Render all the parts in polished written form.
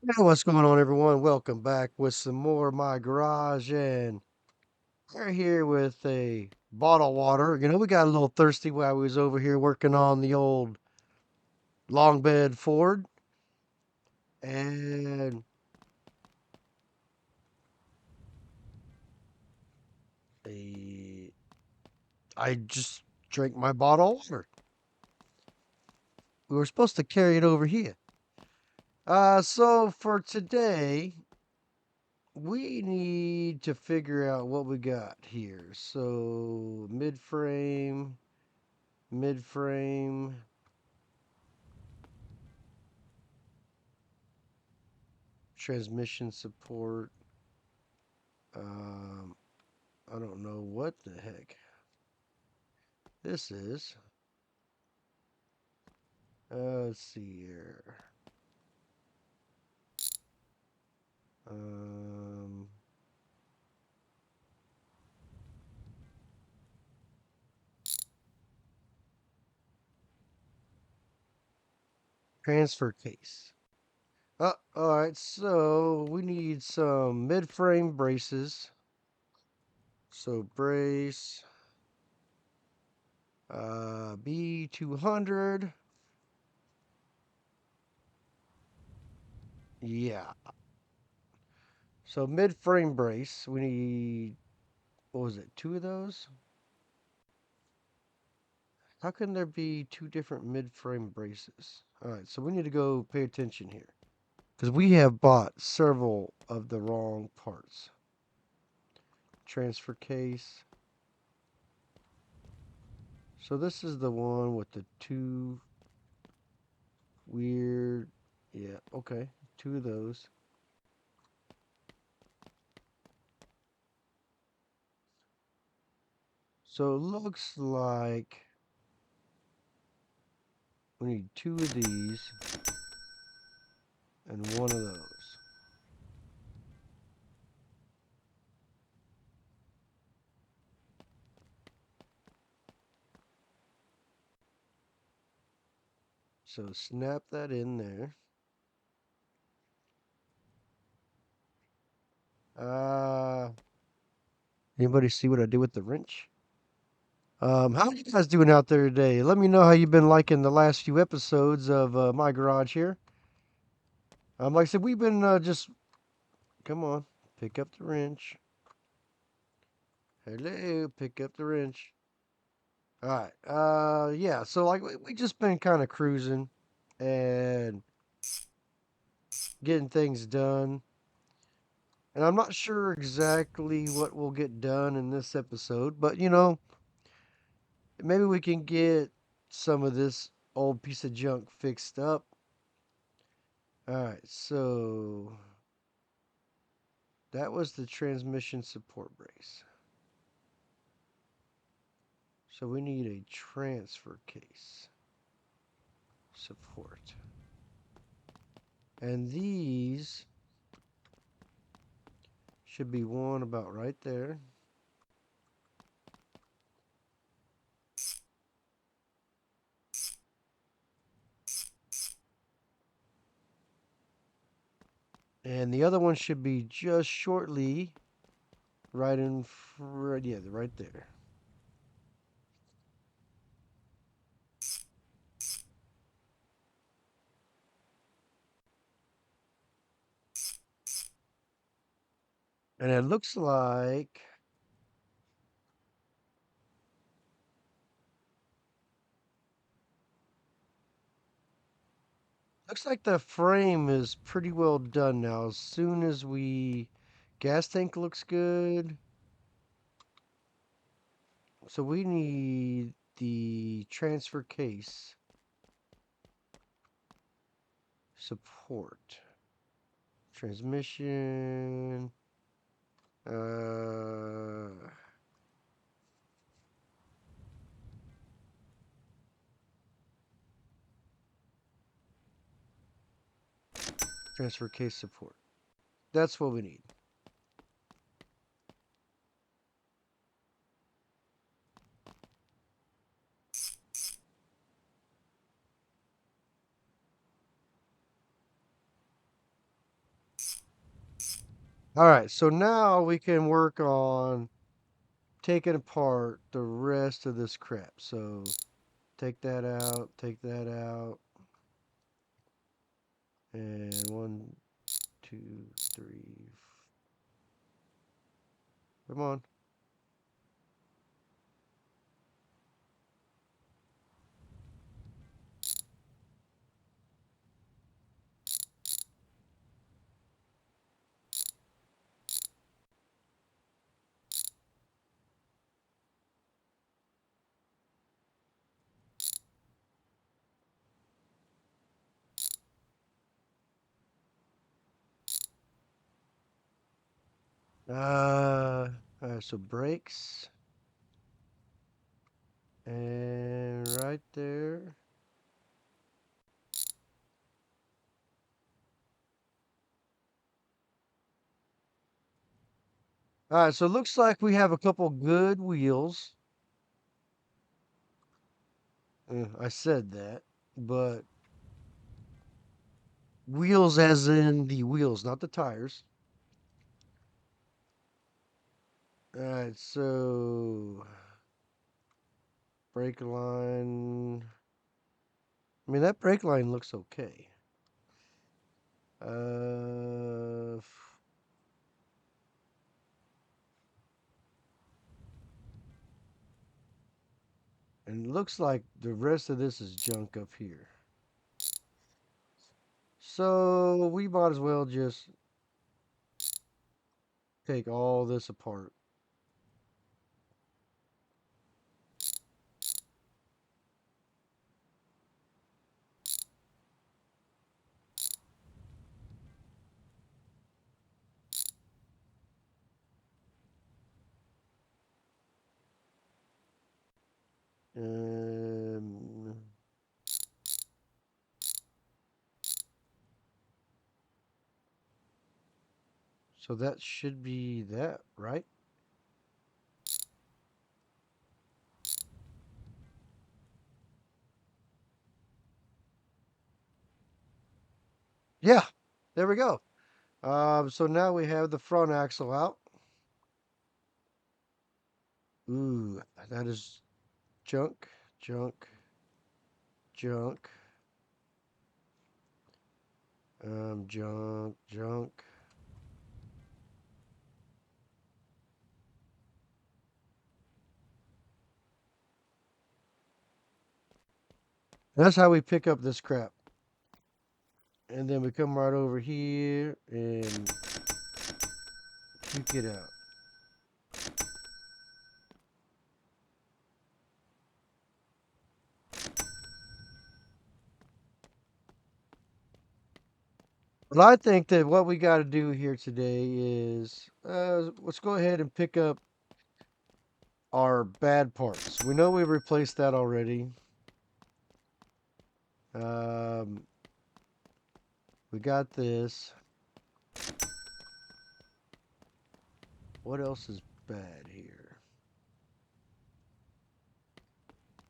Hey, what's going on, everyone? Welcome back with some more of my garage, and we're here with a bottle of water. We got a little thirsty while we was over here working on the old long bed Ford, and a, I just drank my bottle of water. We were supposed to carry it over here. So for today, we need to figure out what we got here. So mid frame. Transmission support. Um, I don't know what the heck this is. Let's see here. Um, Transfer case. All right. So we need some mid-frame braces. So brace B200. Yeah. So mid-frame brace. We need, what was it? Two of those? How can there be two different mid-frame braces? All right. So we need to go pay attention here, because we have bought several of the wrong parts. Transfer case. So this is the one with the two weird, yeah, okay, two of those. So it looks like we need two of these and one of those. So snap that in there. Uh, Anybody see what I did with the wrench? How you guys doing out there today? Let me know how you've been liking the last few episodes of my garage here. Like I said, we've been just, come on, pick up the wrench. Hello, pick up the wrench. All right. Yeah. So like we just been kind of cruising and getting things done, and I'm not sure exactly what will get done in this episode, but maybe we can get some of this old piece of junk fixed up. All right. So that was the transmission support brace. So we need a transfer case support. And these should be one about right there. And the other one should be just shortly right in front. Yeah, right there. And it looks like the frame is pretty well done now. As soon as we gas tank looks good. So we need the transfer case support. Transmission. Uh, Transfer case support. That's what we need. All right, so now we can work on taking apart the rest of this crap. So take that out, take that out, and one, two, three. Come on. All right, so brakes, and right there. All right, so it looks like we have a couple good wheels. I said that, but wheels as in the wheels, not the tires. All right, so brake line. I mean, that brake line looks okay. Uh, and it looks like the rest of this is junk up here. So we might as well just take all this apart. Um, so that should be that, right? Yeah, there we go. So now we have the front axle out. Ooh, that is junk, junk, junk, junk, junk. That's how we pick up this crap. And then we come right over here and puke it out. But I think that what we got to do here today is let's go ahead and pick up our bad parts. We know we replaced that already. Um, we got this. What else is bad here?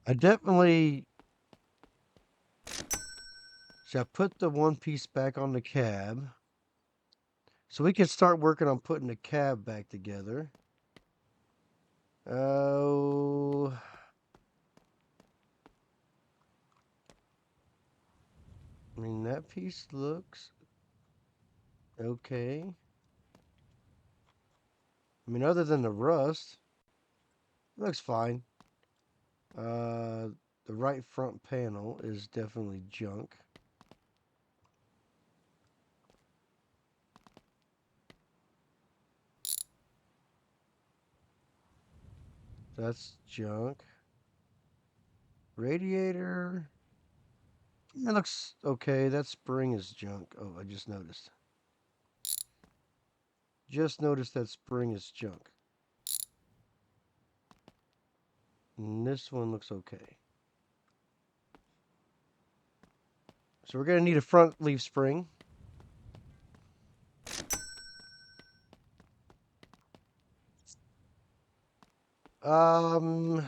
I definitely should I put the one piece back on the cab so we can start working on putting the cab back together. Oh, I mean that piece looks okay. I mean, other than the rust, it looks fine. Uh, the right front panel is definitely junk. That's junk. Radiator. That looks okay. That spring is junk. Oh, I just noticed. Just noticed that spring is junk. And this one looks okay. So we're going to need a front leaf spring. Um,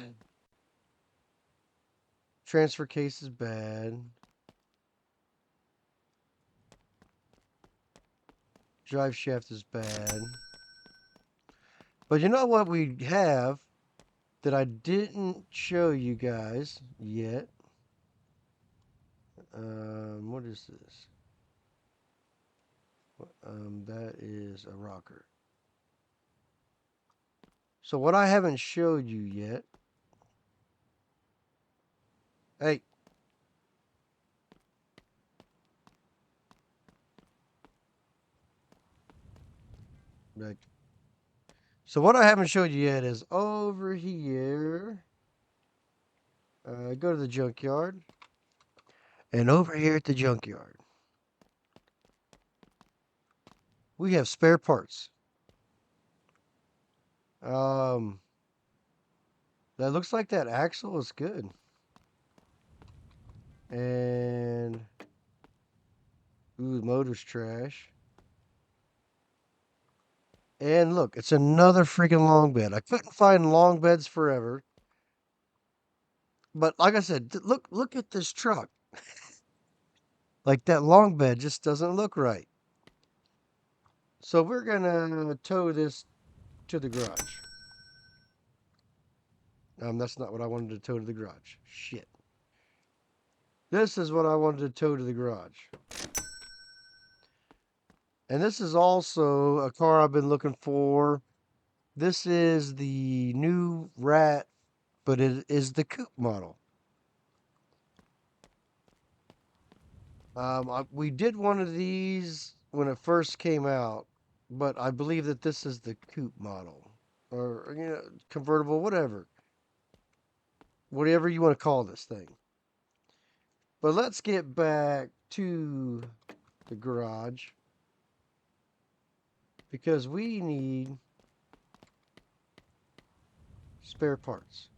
Transfer case is bad. Drive shaft is bad. But you know what we have that I didn't show you guys yet? What is this? That is a rocker. So what I haven't showed you yet. Hey. Back. So what I haven't showed you yet is over here. Go to the junkyard. And over here at the junkyard, we have spare parts. Um, that looks like that axle is good. And ooh, the motor's trash. And look, it's another freaking long bed. I couldn't find long beds forever. But like I said, look at this truck. Like that long bed just doesn't look right. So we're gonna tow this to the garage. That's not what I wanted to tow to the garage. Shit. This is what I wanted to tow to the garage. And this is also a car I've been looking for. This is the new Rat, but it is the coupe model. We did one of these when it first came out, but I believe that this is the coupe model, or convertible, whatever you want to call this thing. But let's get back to the garage because we need spare parts,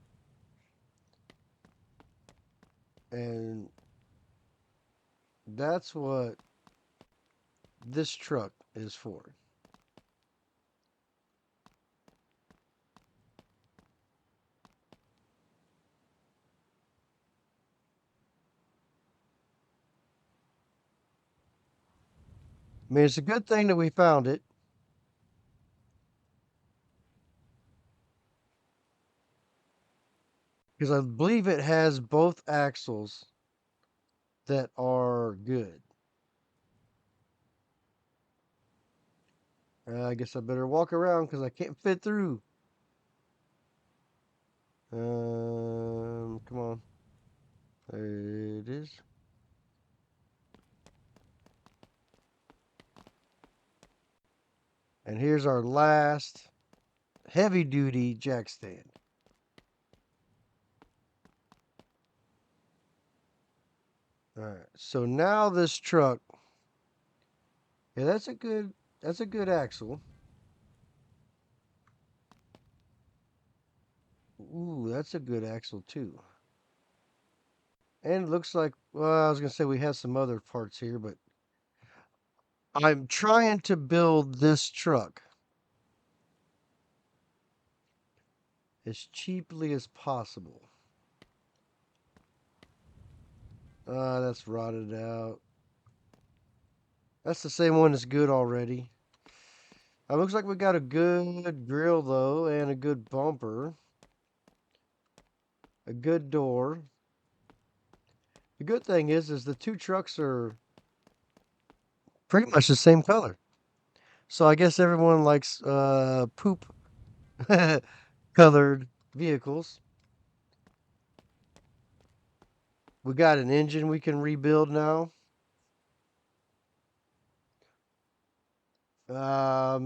and that's what this truck is for. I mean, it's a good thing that we found it because I believe it has both axles that are good. I guess I better walk around because I can't fit through. Come on. There it is. And here's our last heavy duty jack stand. All right. So now this truck, yeah, that's a good axle. Ooh, that's a good axle too. And it looks like, well, I was gonna say we have some other parts here, but I'm trying to build this truck as cheaply as possible. That's rotted out. That's the same one that's good already. It looks like we got a good grill though, and a good bumper. A good door. The good thing is the two trucks are pretty much the same color. So I guess everyone likes poop colored vehicles. We got an engine we can rebuild now. I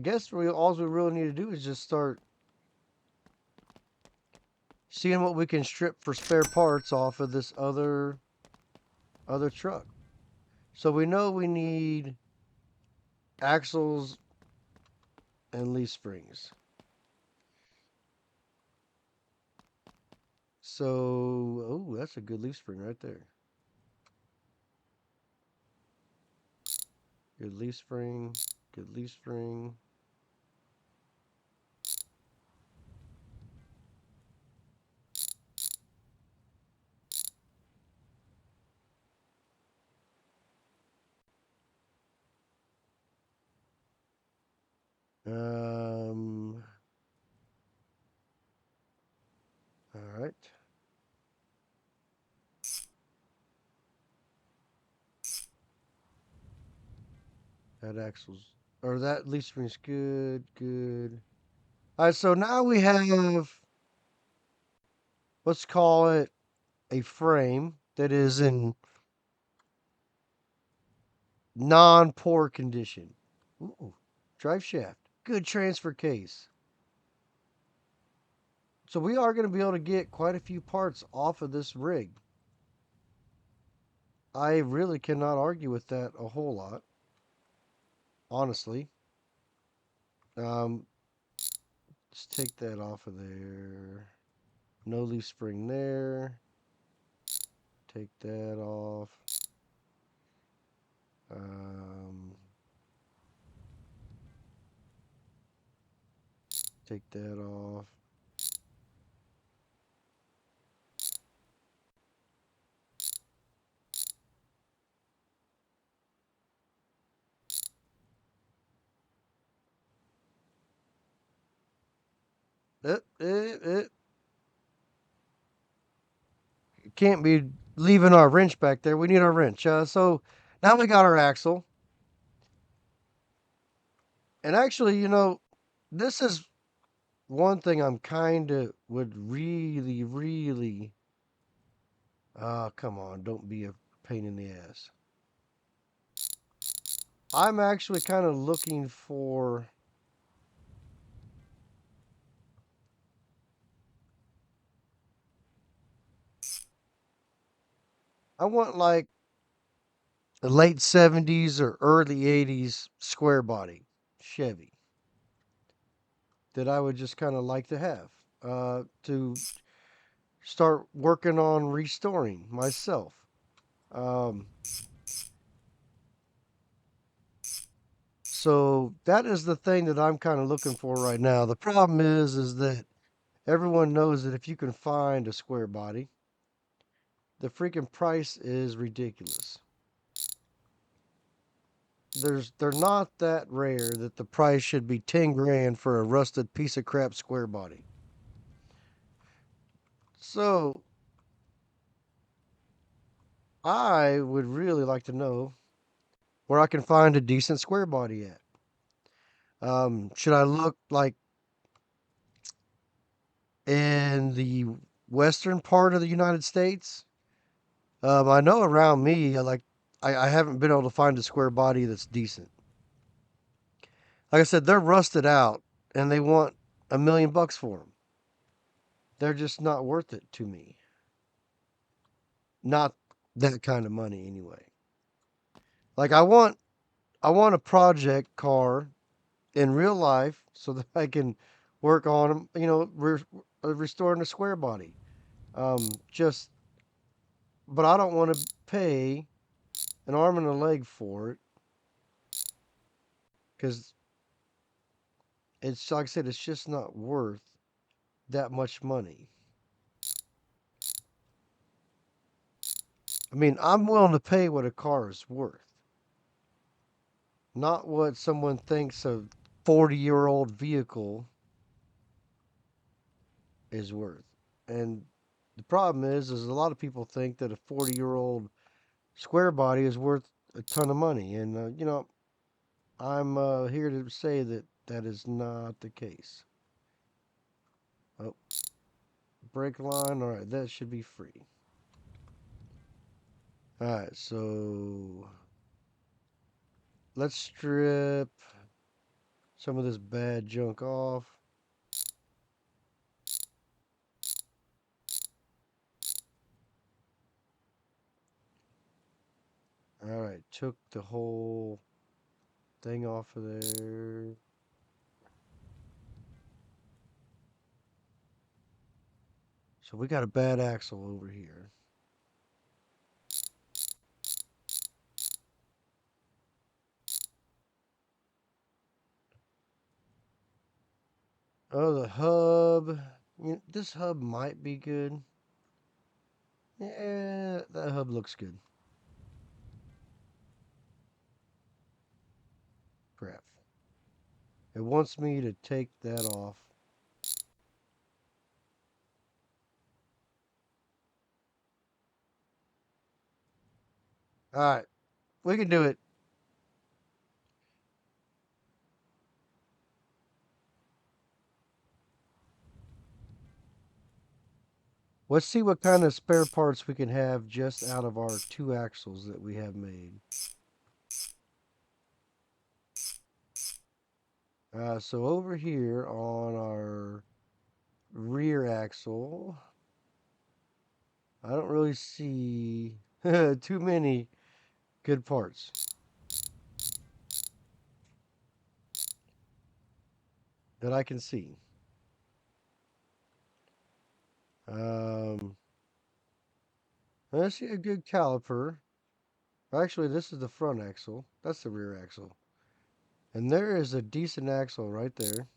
guess all we really need to do is just start seeing what we can strip for spare parts off of this other truck. So we know we need axles and leaf springs. So, oh, that's a good leaf spring right there. Good leaf spring, good leaf spring. Um, all right. That axle's, or that leaf spring's good, good. All right, so now we have, let's call it a frame that is in non-poor condition. Ooh, drive shaft. Good transfer case. So we are going to be able to get quite a few parts off of this rig. I really cannot argue with that a whole lot, honestly. Um, let's take that off of there. No leaf spring there. Take that off. Um, take that off. It, it, it can't be leaving our wrench back there. We need our wrench. So now we got our axle. And actually, this is one thing I'm kind of would really, really. Come on, don't be a pain in the ass. I'm actually kind of looking for. I want like a late 70s or early 80s square body Chevy that I would just kind of like to have to start working on restoring myself. Um, so that is the thing that I'm kind of looking for right now. The problem is that everyone knows that if you can find a square body, the freaking price is ridiculous. They're not that rare that the price should be 10 grand for a rusted piece of crap square body. So I would really like to know where I can find a decent square body at. Should I look like in the western part of the United States? I know around me, I haven't been able to find a square body that's decent. Like I said, they're rusted out, and they want $1 million for them. They're just not worth it to me. Not that kind of money, anyway. Like I want a project car in real life so that I can work on them. Restoring a square body. Just, but I don't want to pay an arm and a leg for it because it's like I said, it's just not worth that much money. I mean, I'm willing to pay what a car is worth, not what someone thinks a 40-year-old vehicle is worth. And the problem is a lot of people think that a 40-year-old square body is worth a ton of money. And, I'm here to say that that is not the case. Oh, brake line. All right, that should be free. All right, so let's strip some of this bad junk off. All right, took the whole thing off of there. So we got a bad axle over here. Oh, the hub. This hub might be good. Yeah, that hub looks good. Crap. It wants me to take that off. All right, we can do it. Let's see what kind of spare parts we can have just out of our 2 axles that we have made. So over here on our rear axle, I don't really see too many good parts that I can see. Um, I see a good caliper. Actually, this is the front axle. That's the rear axle. And there is a decent axle right there.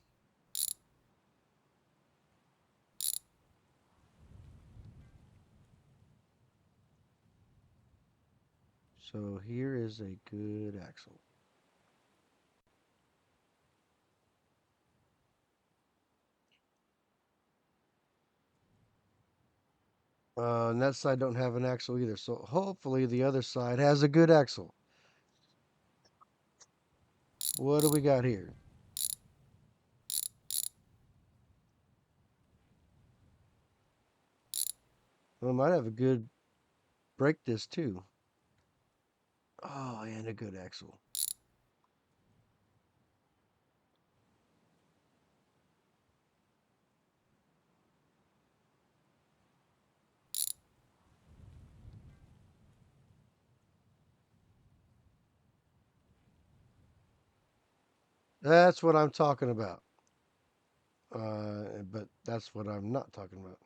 So here is a good axle. And that side don't have an axle either. So hopefully the other side has a good axle. What do we got here? We might have a good brake disc too. Oh, and a good axle. That's what I'm talking about. But that's what I'm not talking about.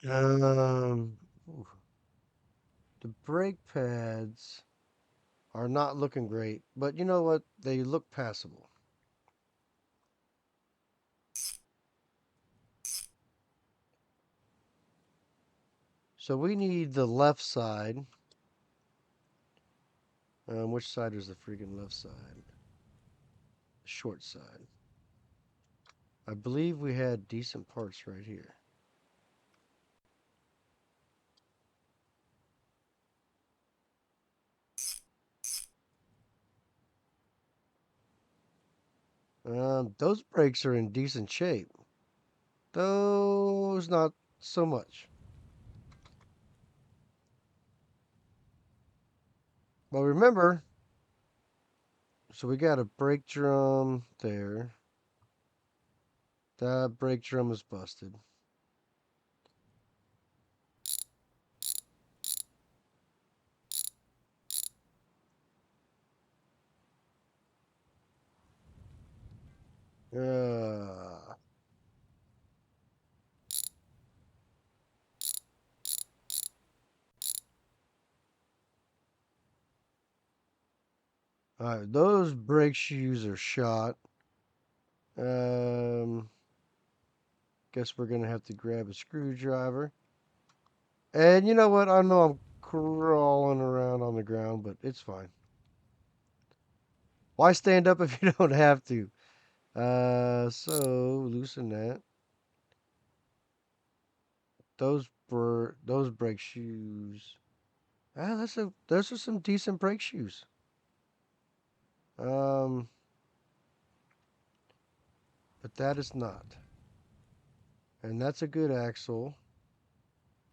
Um, ooh, the brake pads are not looking great, but you know what? They look passable. So we need the left side. Which side is the freaking left side? Short side. I believe we had decent parts right here. Those brakes are in decent shape. Those not so much. But remember, so we got a brake drum there. That brake drum is busted. Uh, Alright, those brake shoes are shot. Um, guess we're gonna have to grab a screwdriver. And you know what? I know I'm crawling around on the ground, but it's fine. Why stand up if you don't have to? So loosen that. Those brake shoes. Those are some decent brake shoes. Um, but that is not. And that's a good axle.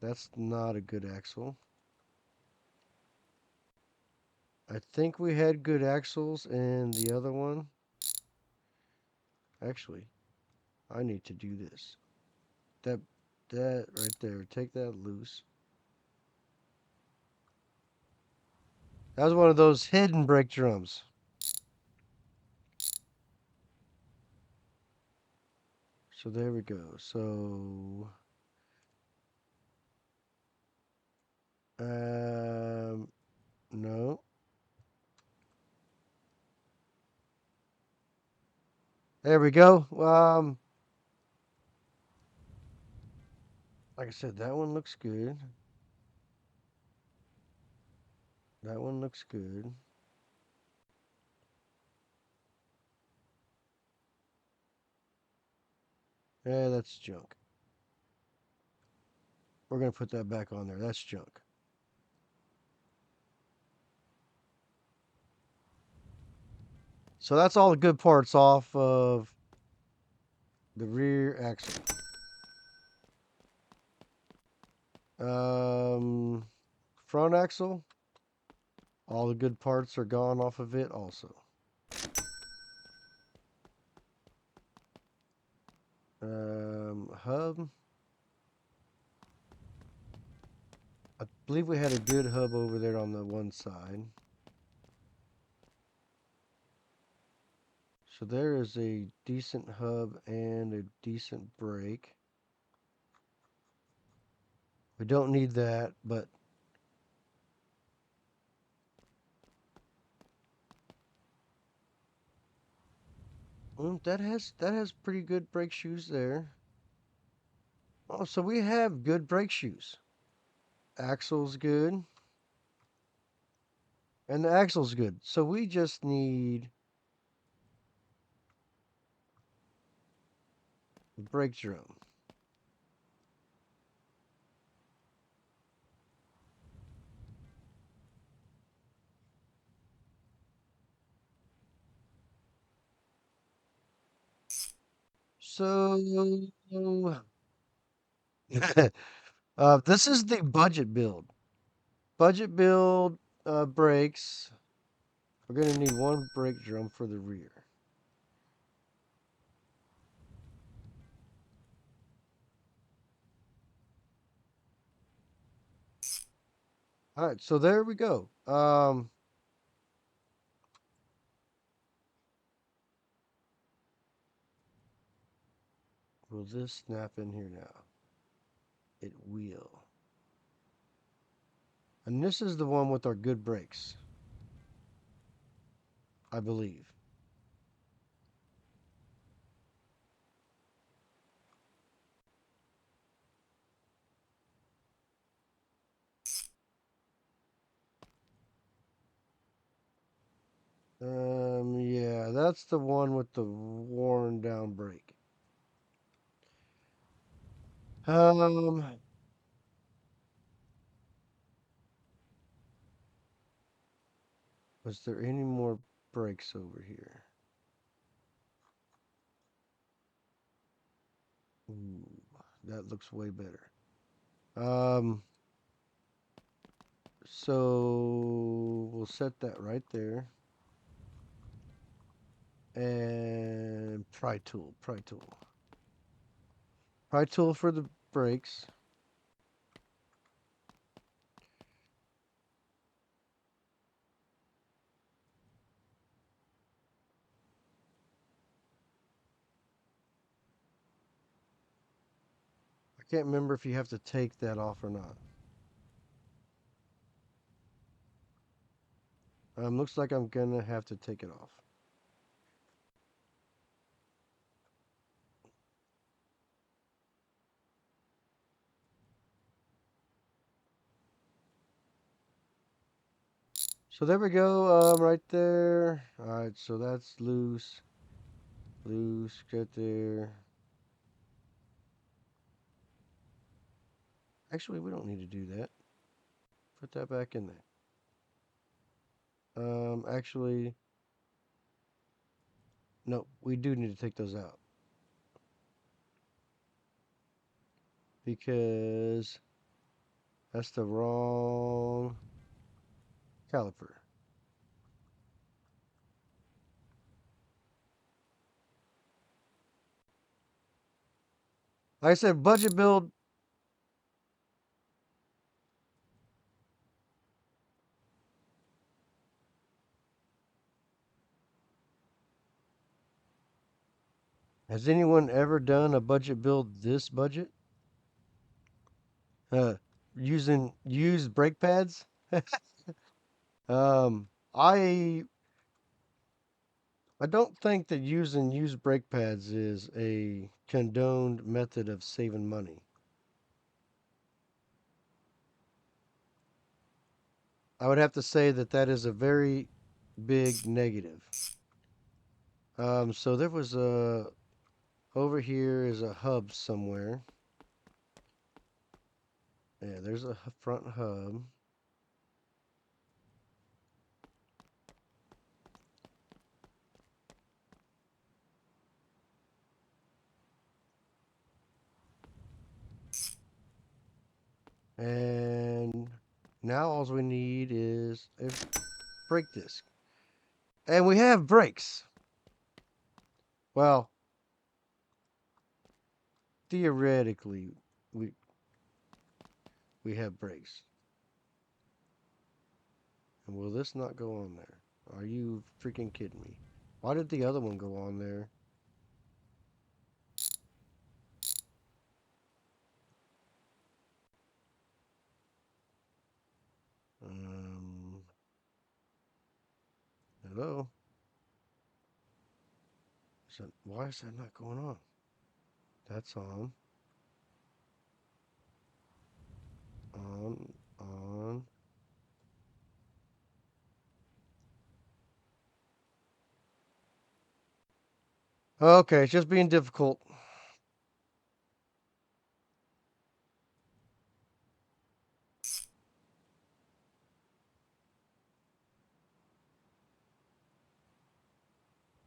That's not a good axle. I think we had good axles in the other one. Actually, I need to do this. That that right there. Take that loose. That was one of those hidden brake drums. So there we go. So no. There we go. Like I said, that one looks good. That one looks good. Yeah, that's junk. We're gonna put that back on there. That's junk. So that's all the good parts off of the rear axle. Um, Front axle, all the good parts are gone off of it also. Hub. I believe we had a good hub over there on the one side. So there is a decent hub and a decent brake. We don't need that, but that has pretty good brake shoes there. Oh, so we have good brake shoes. Axle's good, and the axle's good. So we just need the brake drum. So this is the budget build. Budget build brakes. We're gonna need one brake drum for the rear. All right, so there we go. Will this snap in here now? It will. And this is the one with our good brakes, I believe. Yeah, that's the one with the worn down brake. Um, was there any more brakes over here? Ooh, that looks way better. Um, so we'll set that right there. And pry tool. Pry tool for the brakes. I can't remember if you have to take that off or not. Looks like I'm gonna have to take it off. So there we go, right there. All right, so that's loose, loose, get there. Actually, we don't need to do that. Put that back in there. Actually, no, we do need to take those out because that's the wrong caliper. Like I said, budget build. Has anyone ever done a budget build this budget? Uh, Using used brake pads? Um, I I don't think that using used brake pads is a condoned method of saving money. I would have to say that that is a very big negative. So there was a over here is a hub somewhere. Yeah, there's a front hub. And now all we need is a brake disc. And we have brakes. Well, theoretically, we we have brakes. And will this not go on there? Are you freaking kidding me? Why did the other one go on there? Um, hello? Why is that not going on? That's on. On. On. Okay, it's just being difficult.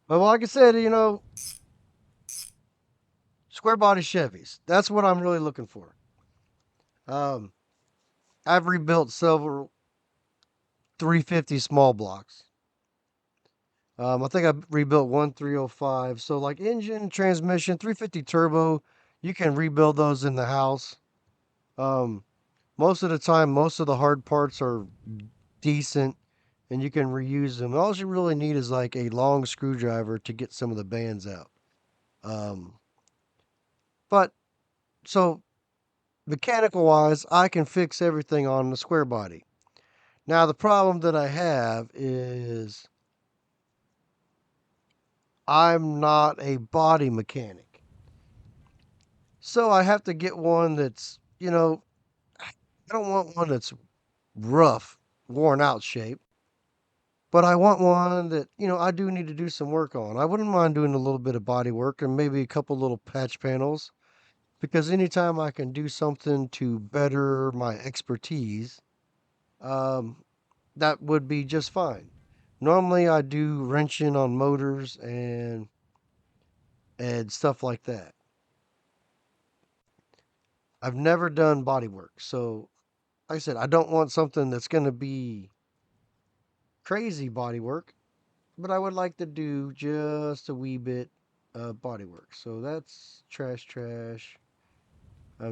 But like I said, square body Chevys. That's what I'm really looking for. Um, I've rebuilt several 350 small blocks. I think I rebuilt one 305. So like engine, transmission, 350 turbo, you can rebuild those in the house. Um, most of the time, most of the hard parts are decent and you can reuse them. All you really need is like a long screwdriver to get some of the bands out. Um, but so mechanical wise, I can fix everything on the square body. Now, the problem that I have is I'm not a body mechanic. So I have to get one that's, I don't want one that's rough, worn out shape, but I want one that, I do need to do some work on. I wouldn't mind doing a little bit of body work and maybe a couple little patch panels because anytime I can do something to better my expertise, um, that would be just fine. Normally, I do wrenching on motors and stuff like that. I've never done body work, so like I said, I don't want something that's going to be crazy body work, but I would like to do just a wee bit of body work. So that's trash, trash.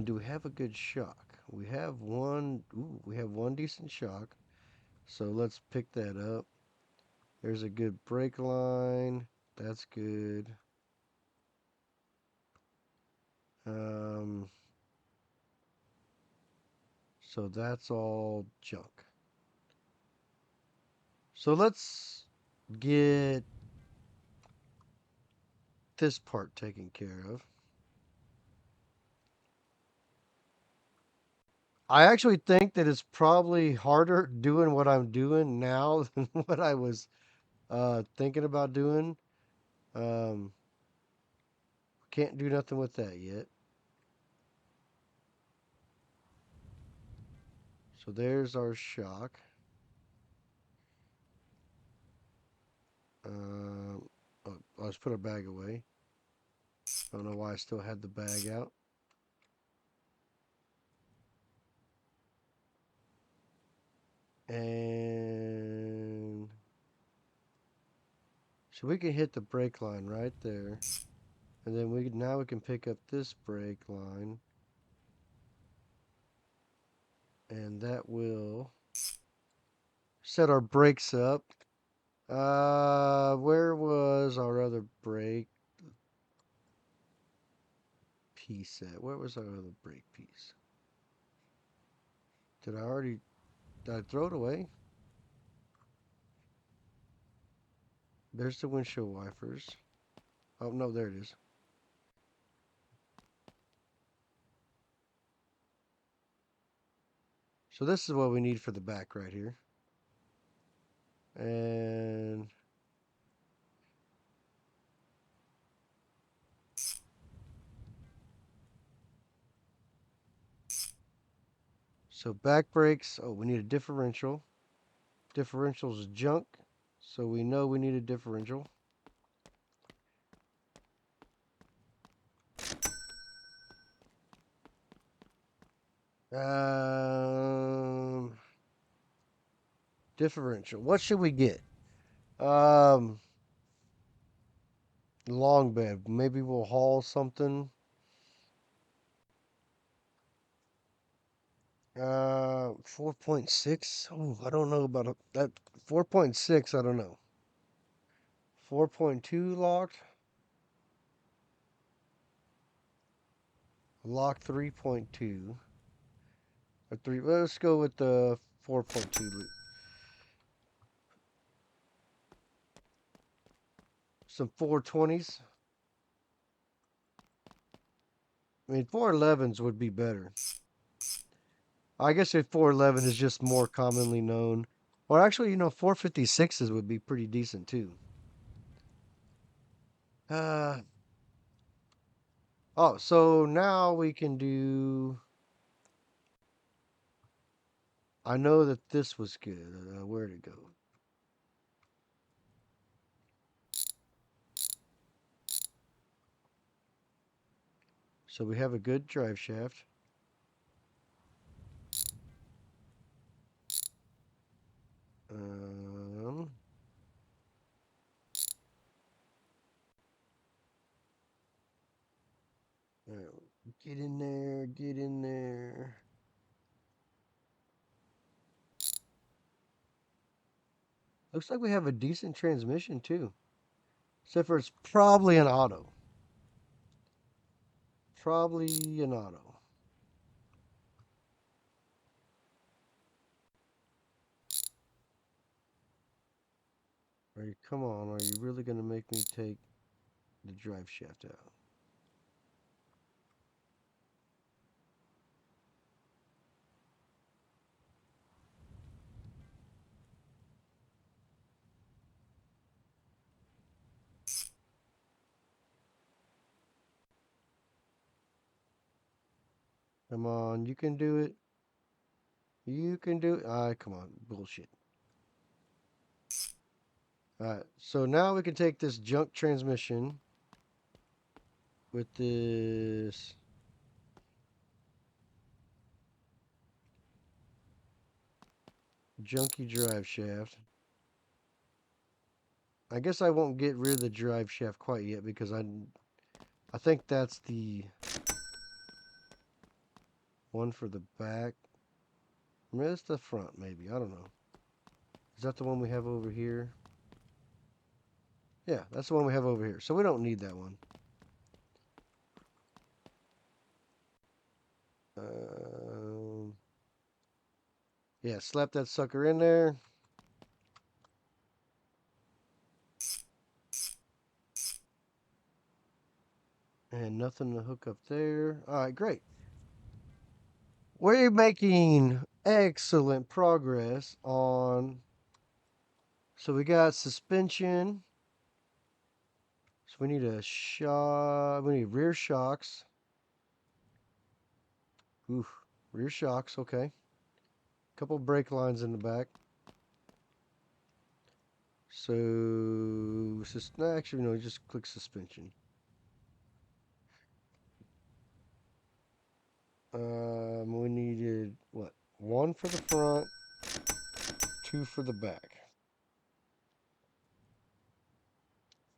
Do we have a good shock? We have one. Ooh, we have one decent shock. So let's pick that up. There's a good brake line. That's good. Um, so that's all junk. So let's get this part taken care of. I actually think that it's probably harder doing what I'm doing now than what I was thinking about doing. Um, can't do nothing with that yet. So there's our shock. Um, oh, let's put our bag away. I don't know why I still had the bag out. And so we can hit the brake line right there. And then now we can pick up this brake line. And that will set our brakes up. Where was our other brake piece at? Where was our other brake piece? Did I throw it away? There's the windshield wipers. Oh, no, there it is. So this is what we need for the back right here. And so back brakes. Oh, we need a differential. Differential's junk. So we know we need a differential. Um, Differential. What should we get? Um, Long bed. Maybe we'll haul something. 4.6. Oh, I don't know about that. 4.6. I don't know. 4.2 locked. Lock 3.2 or three. Let's go with the 4.2. Some 420s. I mean, 411s would be better. I guess if 411 is just more commonly known. Or actually, 456s would be pretty decent too. Uh, oh, so now we can do. I know that this was good. Where'd it go? So we have a good drive shaft. Um, get in there, get in there. Looks like we have a decent transmission too. Except for it's probably an auto. Probably an auto. Come on, are you really going to make me take the drive shaft out? Come on, you can do it. You can do it. Come on, bullshit. Alright, so now we can take this junk transmission with this junky drive shaft. I guess I won't get rid of the drive shaft quite yet because I think that's the one for the back. Maybe it's the front, maybe. I don't know. Is that the one we have over here? Yeah, that's the one we have over here. So we don't need that one. Um, yeah, slap that sucker in there. And nothing to hook up there. All right, great. We're making excellent progress on. So we got suspension. So we need a shock. We need rear shocks. Oof, rear shocks. Okay. Couple brake lines in the back. So, actually, no, just click suspension. We needed what? One for the front, two for the back.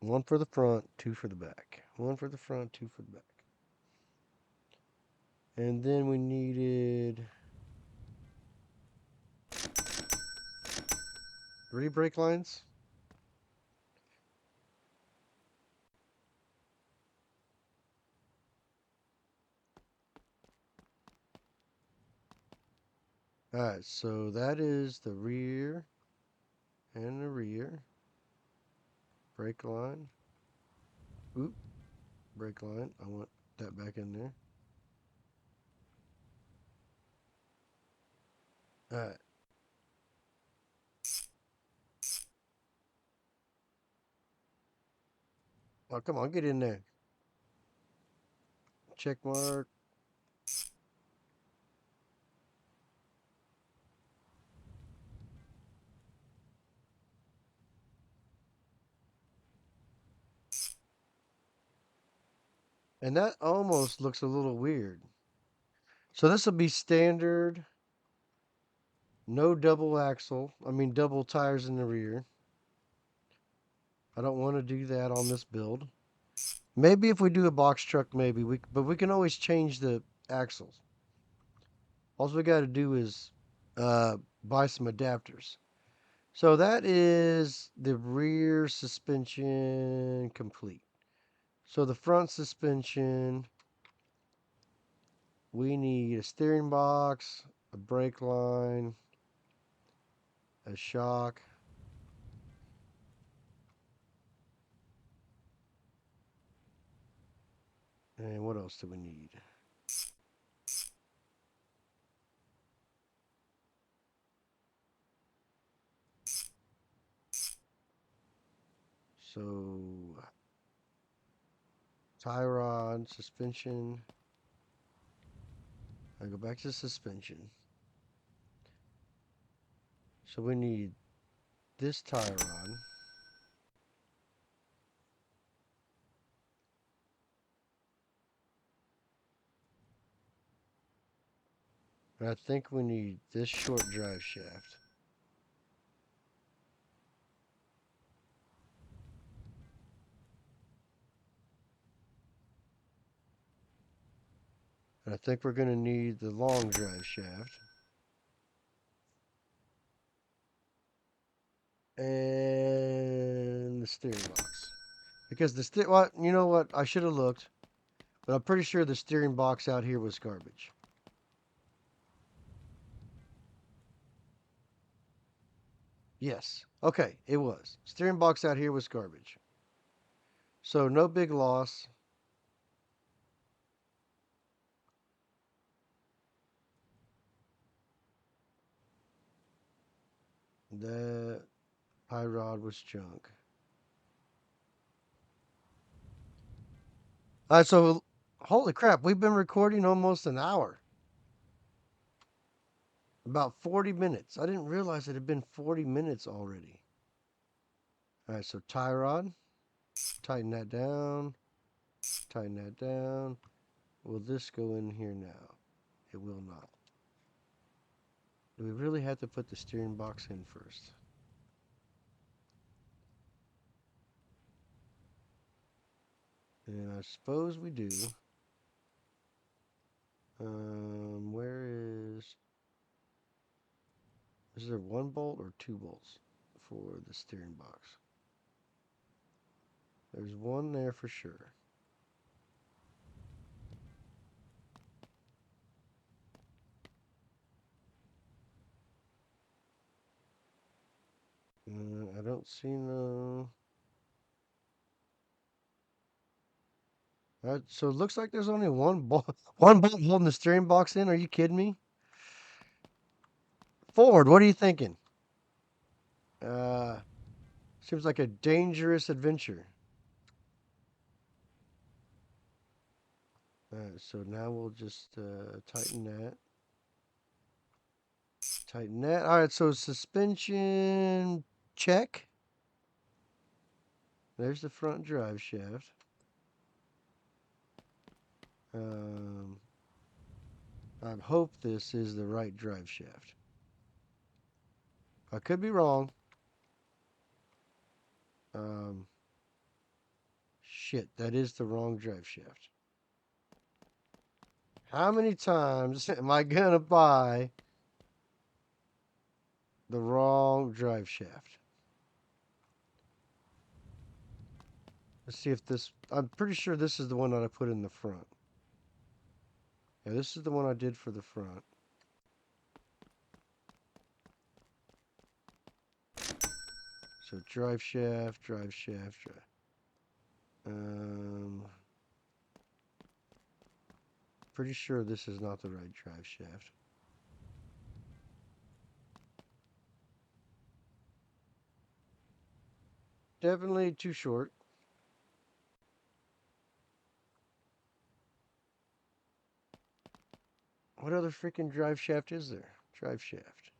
One for the front, two for the back. One for the front, two for the back. And then we needed three brake lines. Alright, so that is the rear and the rear. Brake line. Oop, brake line. I want that back in there. Alright. Oh, come on, get in there. Check mark. And that almost looks a little weird. So this will be standard, no double axle. I mean, double tires in the rear. I don't want to do that on this build. Maybe if we do a box truck, maybe but we can always change the axles. All we got to do is buy some adapters. So that is the rear suspension complete. So the front suspension, we need a steering box, a brake line, a shock. And what else do we need? So tie rod, suspension. I go back to suspension. So we need this tie rod. And I think we need this short drive shaft. And I think we're going to need the long drive shaft. And the steering box. Because well, you know what? I should have looked. But I'm pretty sure the steering box out here was garbage. Yes. Okay, it was. Steering box out here was garbage. So no big loss. The pie rod was junk. All right, so holy crap, we've been recording almost an hour. About 40 minutes. I didn't realize it had been 40 minutes already. All right, so tie rod. Tighten that down. Tighten that down. Will this go in here now? It will not. Do we really have to put the steering box in first? And I suppose we do. Where is there one bolt or two bolts for the steering box? There's one there for sure. I don't see no. So it looks like there's only one bolt, one bolt holding the steering box in. Are you kidding me? Ford, what are you thinking? Uh, Seems like a dangerous adventure. Alright, so now we'll just tighten that. Tighten that. Alright, so suspension check. There's the front drive shaft. I hope this is the right drive shaft. I could be wrong. Shit, that is the wrong drive shaft. How many times am I gonna buy the wrong drive shaft? Let's see if this. I'm pretty sure this is the one that I put in the front. Yeah, this is the one I did for the front. So drive shaft, drive shaft, drive. Pretty sure this is not the right drive shaft. Definitely too short. What other freaking drive shaft is there? Drive shaft.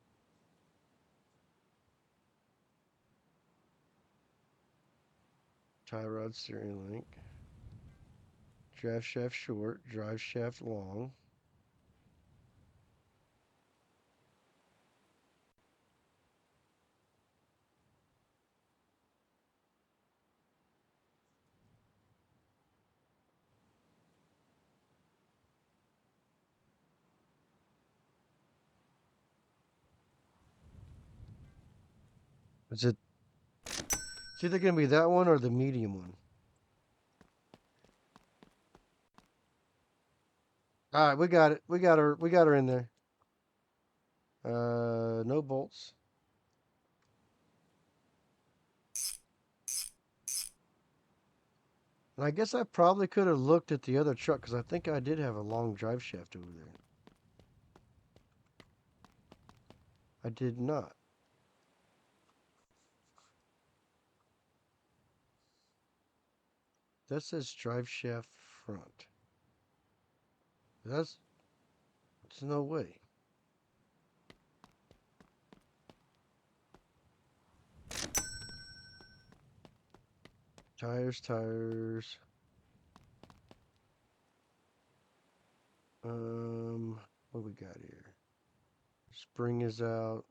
Tie rod steering link. Drive shaft short. Drive shaft long. Is it? It's either gonna be that one or the medium one. All right, we got it. We got her. We got her in there. No bolts. And I guess I probably could have looked at the other truck because I think I did have a long drive shaft over there. I did not. That says drive shaft front. That's. There's no way. Tires, tires. What we got here? Spring is out.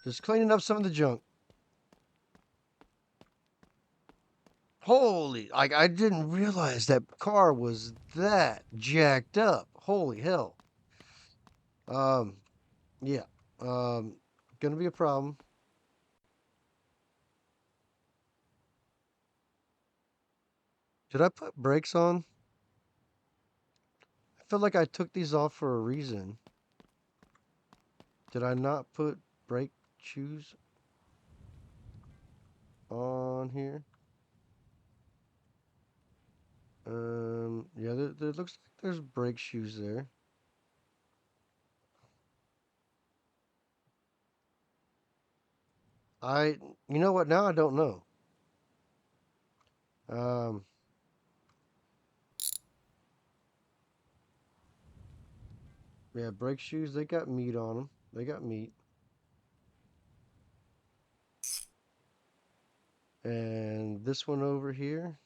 Just cleaning up some of the junk. Holy, like I didn't realize that car was that jacked up. Holy hell. Um, yeah. Gonna be a problem. Did I put brakes on? I feel like I took these off for a reason. Did I not put brake shoes on here? Yeah, there looks like there's brake shoes there. I, you know what? Now I don't know. Um, yeah, brake shoes. They got meat on them. They got meat. And this one over here,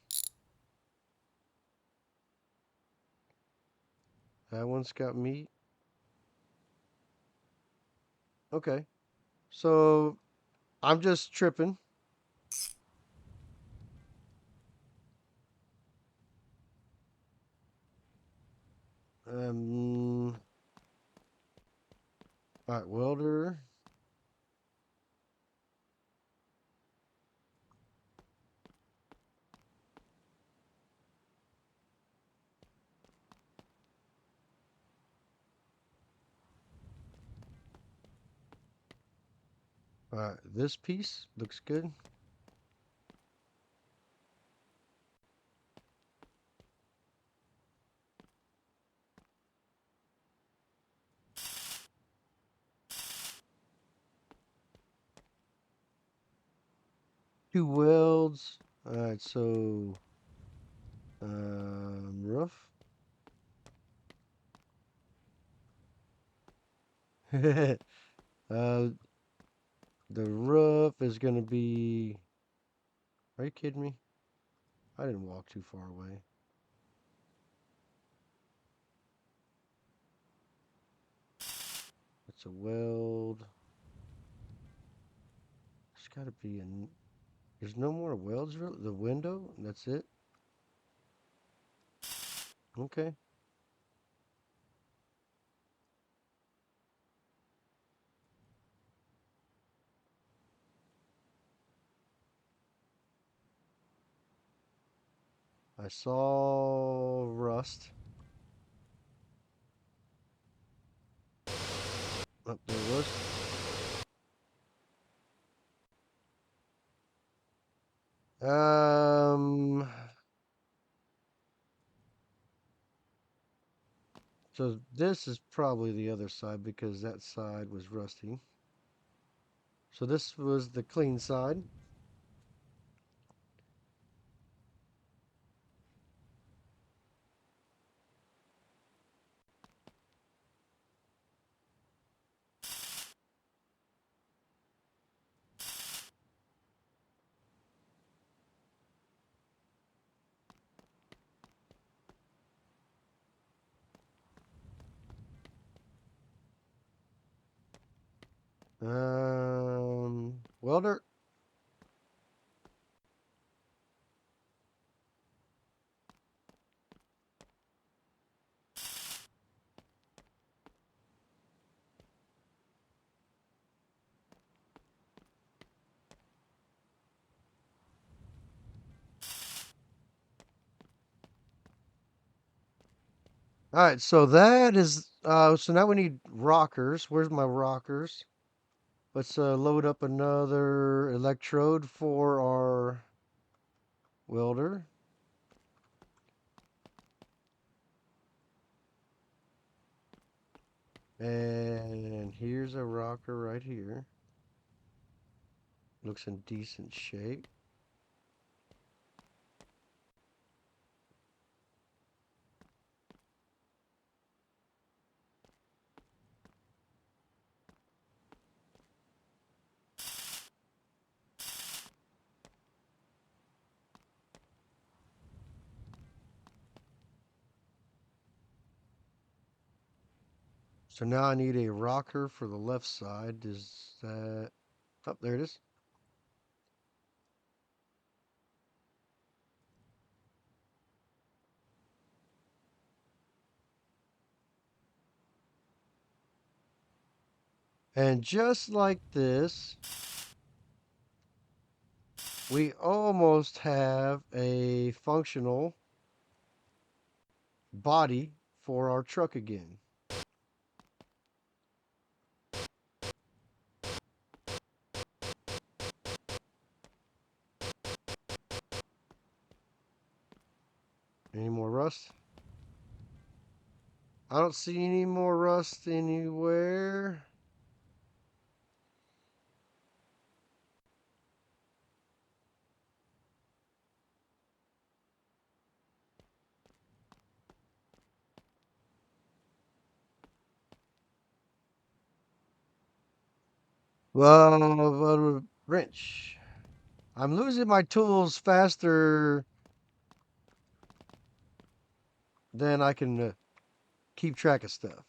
that one's got meat. Okay, so I'm just tripping. Um, all right, welder. All right, this piece looks good. Two welds. All right, so roof. uh, the roof is gonna be. Are you kidding me? I didn't walk too far away. It's a weld. There's got to be a. There's no more welds. Really? The window. That's it. Okay. I saw rust. Oh, there it was. Um. So this is probably the other side because that side was rusty. So this was the clean side. Welder. All right, so that is so now we need rockers. Where's my rockers? Let's load up another electrode for our welder. And here's a rocker right here. Looks in decent shape. So now I need a rocker for the left side. Is that... Oh, there it is. And just like this, we almost have a functional body for our truck again. Any more rust? I don't see any more rust anywhere. Well, wrench. I'm losing my tools faster than I can keep track of stuff.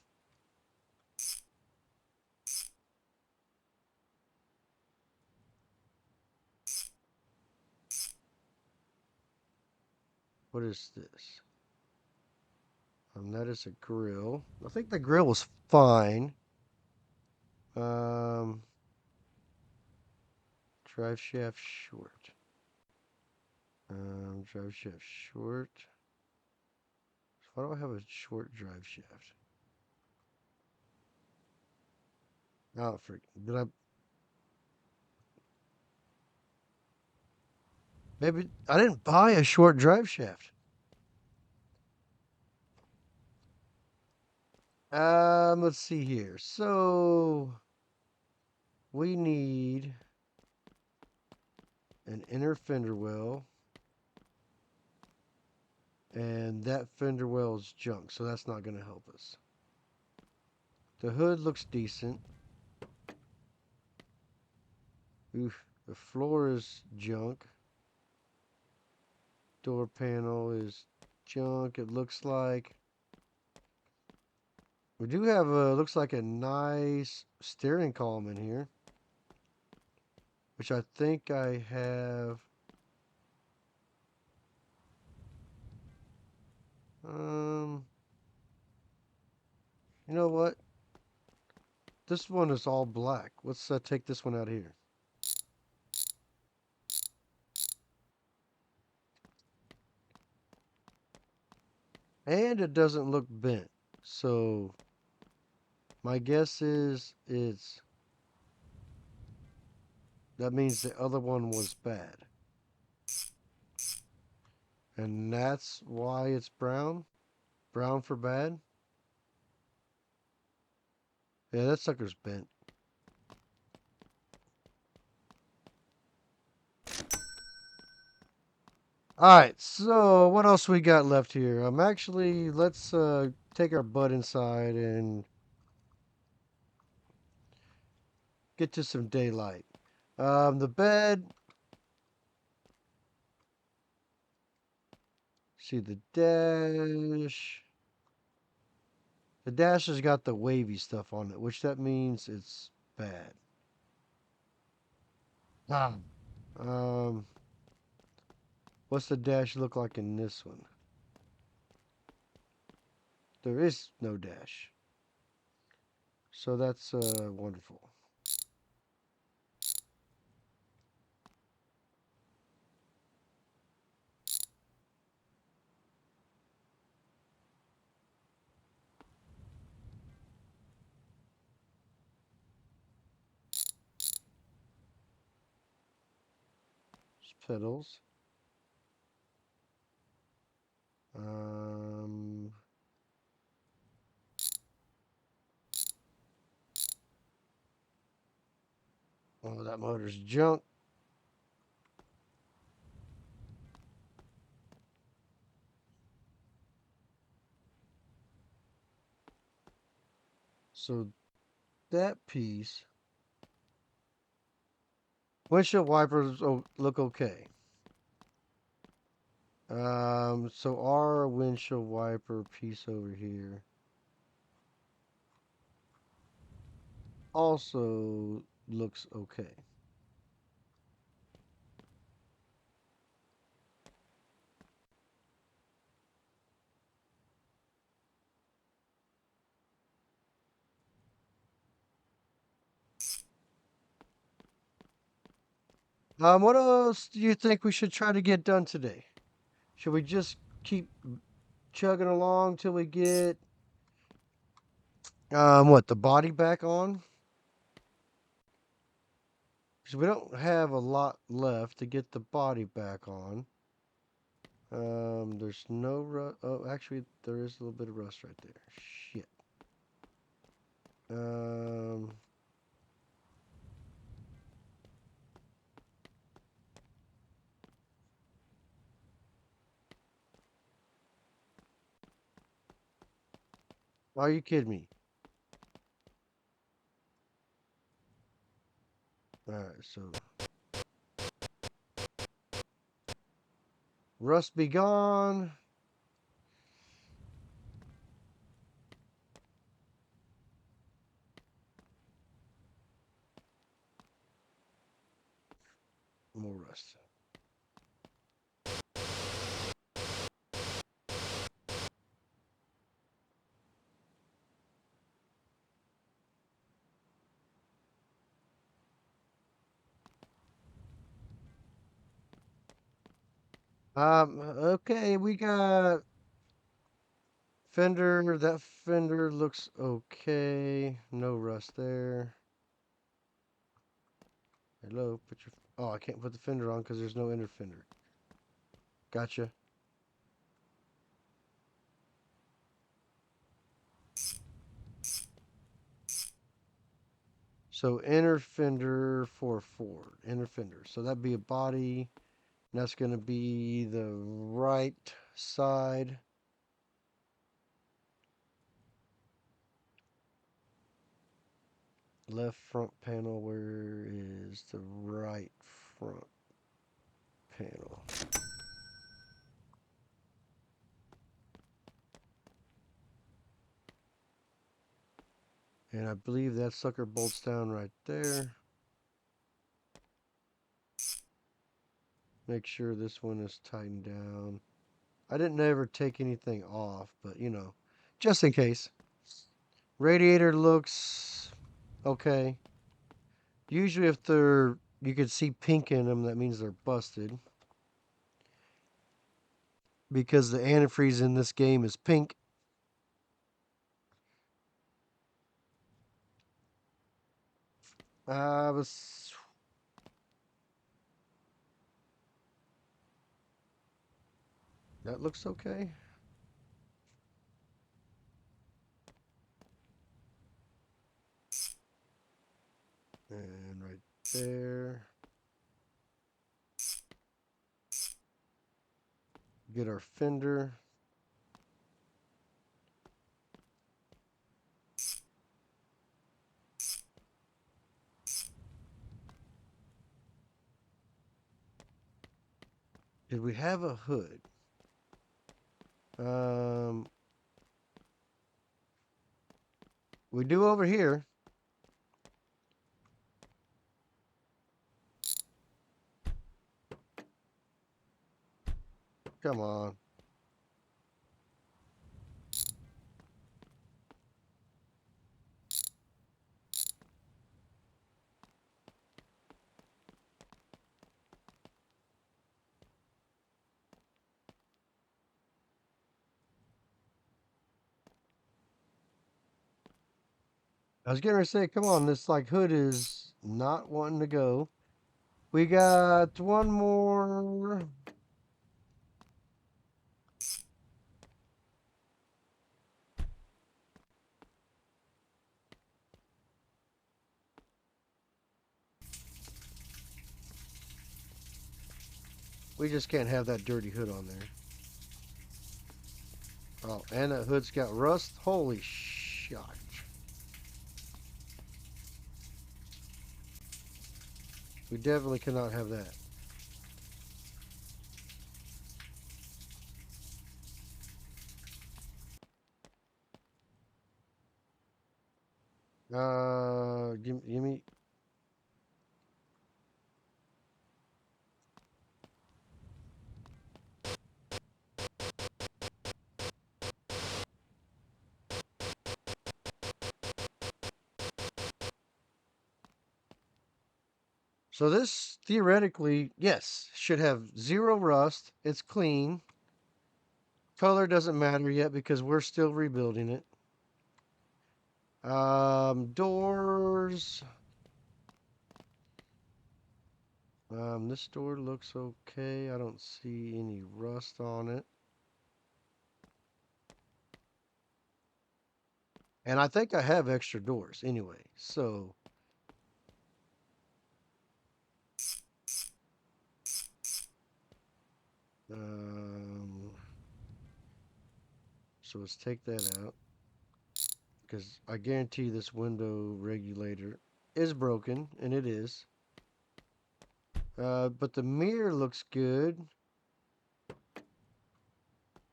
What is this? That is a grill. I think the grill was fine. Um, drive shaft short. Drive shaft short. Why do I have a short drive shaft? Oh, did I? Maybe I didn't buy a short drive shaft. Let's see here. So we need an inner fender well, and that fender well is junk, so that's not going to help us. The hood looks decent. Oof, the floor is junk. Door panel is junk. It looks like we do have looks like a nice steering column in here, which I think I have. Um, you know what? This one is all black. Let's take this one out here. And it doesn't look bent. So my guess is that means the other one was bad. And that's why it's brown. Brown for bad. Yeah, that sucker's bent. Alright, so what else we got left here? Actually, let's take our butt inside and get to some daylight. The bed. See the dash. The dash has got the wavy stuff on it, which that means it's bad. Ah. Um, what's the dash look like in this one? There is no dash. So that's wonderful. Pedals. Um, oh, that motor's junk. So that piece, windshield wipers look okay. So our windshield wiper piece over here also looks okay. What else do you think we should try to get done today? Should we just keep chugging along till we get what, the body back on? Because we don't have a lot left to get the body back on. There's no rust. Oh, actually, there is a little bit of rust right there. Shit. Um, are you kidding me? All right, so rust be gone. More rust. Okay, we got fender. That fender looks okay. No rust there. Hello, put your. Oh, I can't put the fender on because there's no inner fender. Gotcha. So inner fender for Ford. Inner fender. So that'd be a body. And that's going to be the right side. Left front panel. Where is the right front panel? And I believe that sucker bolts down right there. Make sure this one is tightened down. I didn't ever take anything off, but you know, just in case. Radiator looks okay. Usually if they're, you can see pink in them, that means they're busted. Because the antifreeze in this game is pink. Was that looks okay. And right there. Get our fender. Did we have a hood? Um, we do over here. Come on. I was getting ready to say, come on, this like hood is not wanting to go. We got one more. We just can't have that dirty hood on there. Oh, and that hood's got rust. Holy shot. We definitely cannot have that. Give me. So this theoretically, yes, should have zero rust. It's clean. Color doesn't matter yet because we're still rebuilding it. Doors. This door looks okay. I don't see any rust on it. And I think I have extra doors anyway. So, um, so let's take that out because I guarantee this window regulator is broken, and it is. But the mirror looks good.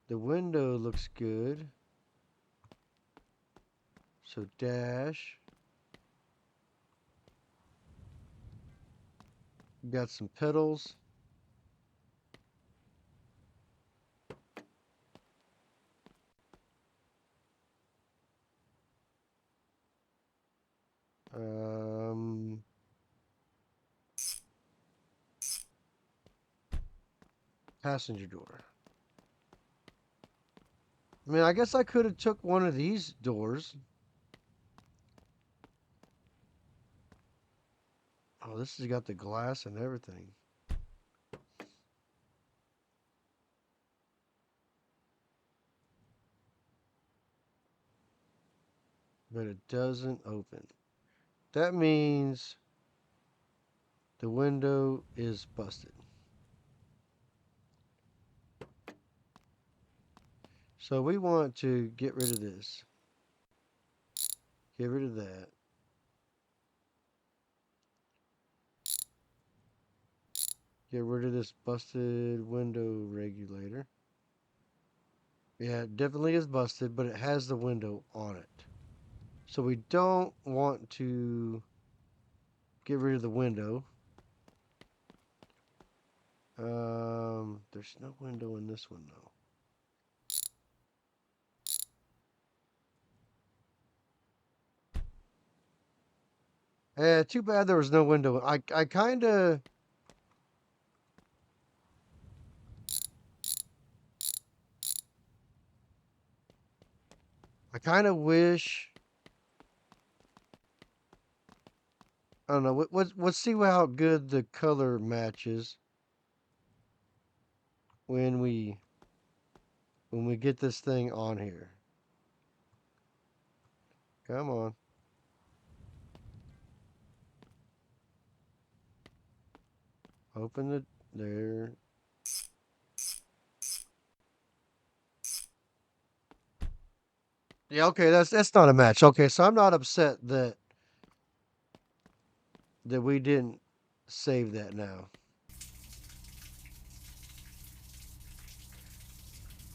The window looks good. So dash. Got some pedals. Um, Passenger door. I mean, I guess I could have took one of these doors. Oh, this has got the glass and everything. But it doesn't open. That means the window is busted. So we want to get rid of this. Get rid of that. Get rid of this busted window regulator. Yeah, it definitely is busted, but it has the window on it. So we don't want to get rid of the window. There's no window in this one though. Too bad there was no window. I kind of wish. I don't know. Let's see how good the color matches when we get this thing on here. Come on. Open the there. Yeah, okay, that's not a match. Okay, so I'm not upset that we didn't save that now.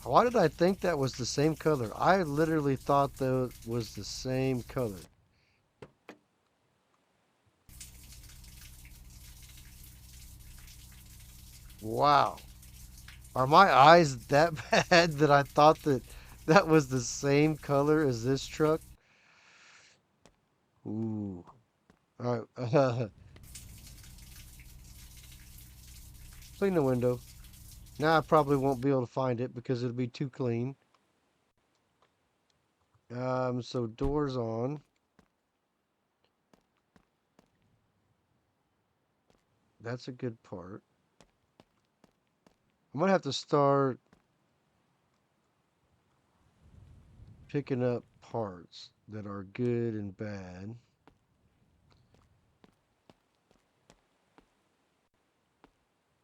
Why did I think that was the same color? I literally thought that was the same color. Wow. Are my eyes that bad that I thought that that was the same color as this truck? Ooh. All right. Clean the window. Now I probably won't be able to find it because it'll be too clean. So doors on. That's a good part. I'm gonna have to start picking up parts that are good and bad.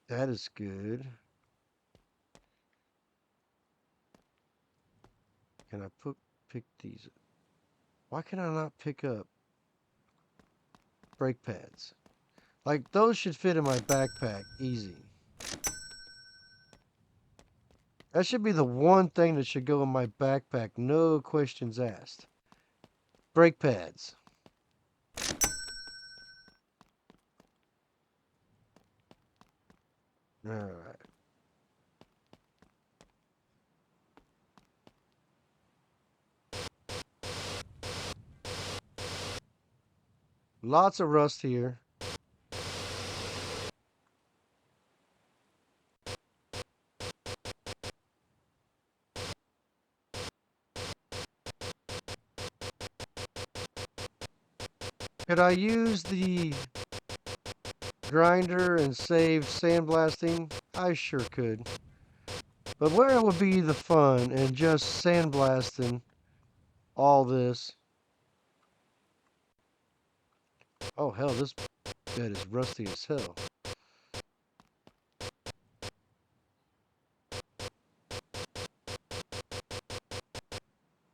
That is good. Can I pick these? Why can I not pick up brake pads? Like those should fit in my backpack easy. That should be the one thing that should go in my backpack, no questions asked. Brake pads. All right. Lots of rust here. Could I use the grinder and save sandblasting? I sure could. But where would be the fun in just sandblasting all this? Oh hell, this bed is rusty as hell.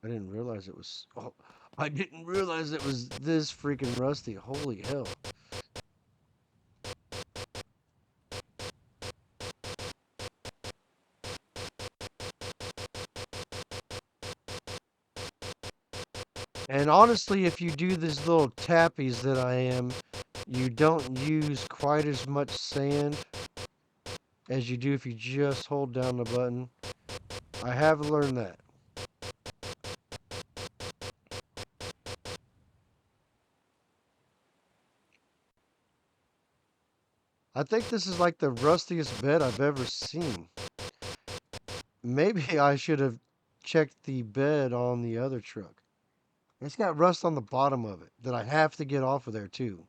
I didn't realize it was. Oh, I didn't realize it was this freaking rusty. Holy hell. And honestly, if you do these little tappies that I am, you don't use quite as much sand as you do if you just hold down the button. I have learned that. I think this is like the rustiest bed I've ever seen. Maybe I should have checked the bed on the other truck. It's got rust on the bottom of it that I have to get off of there too,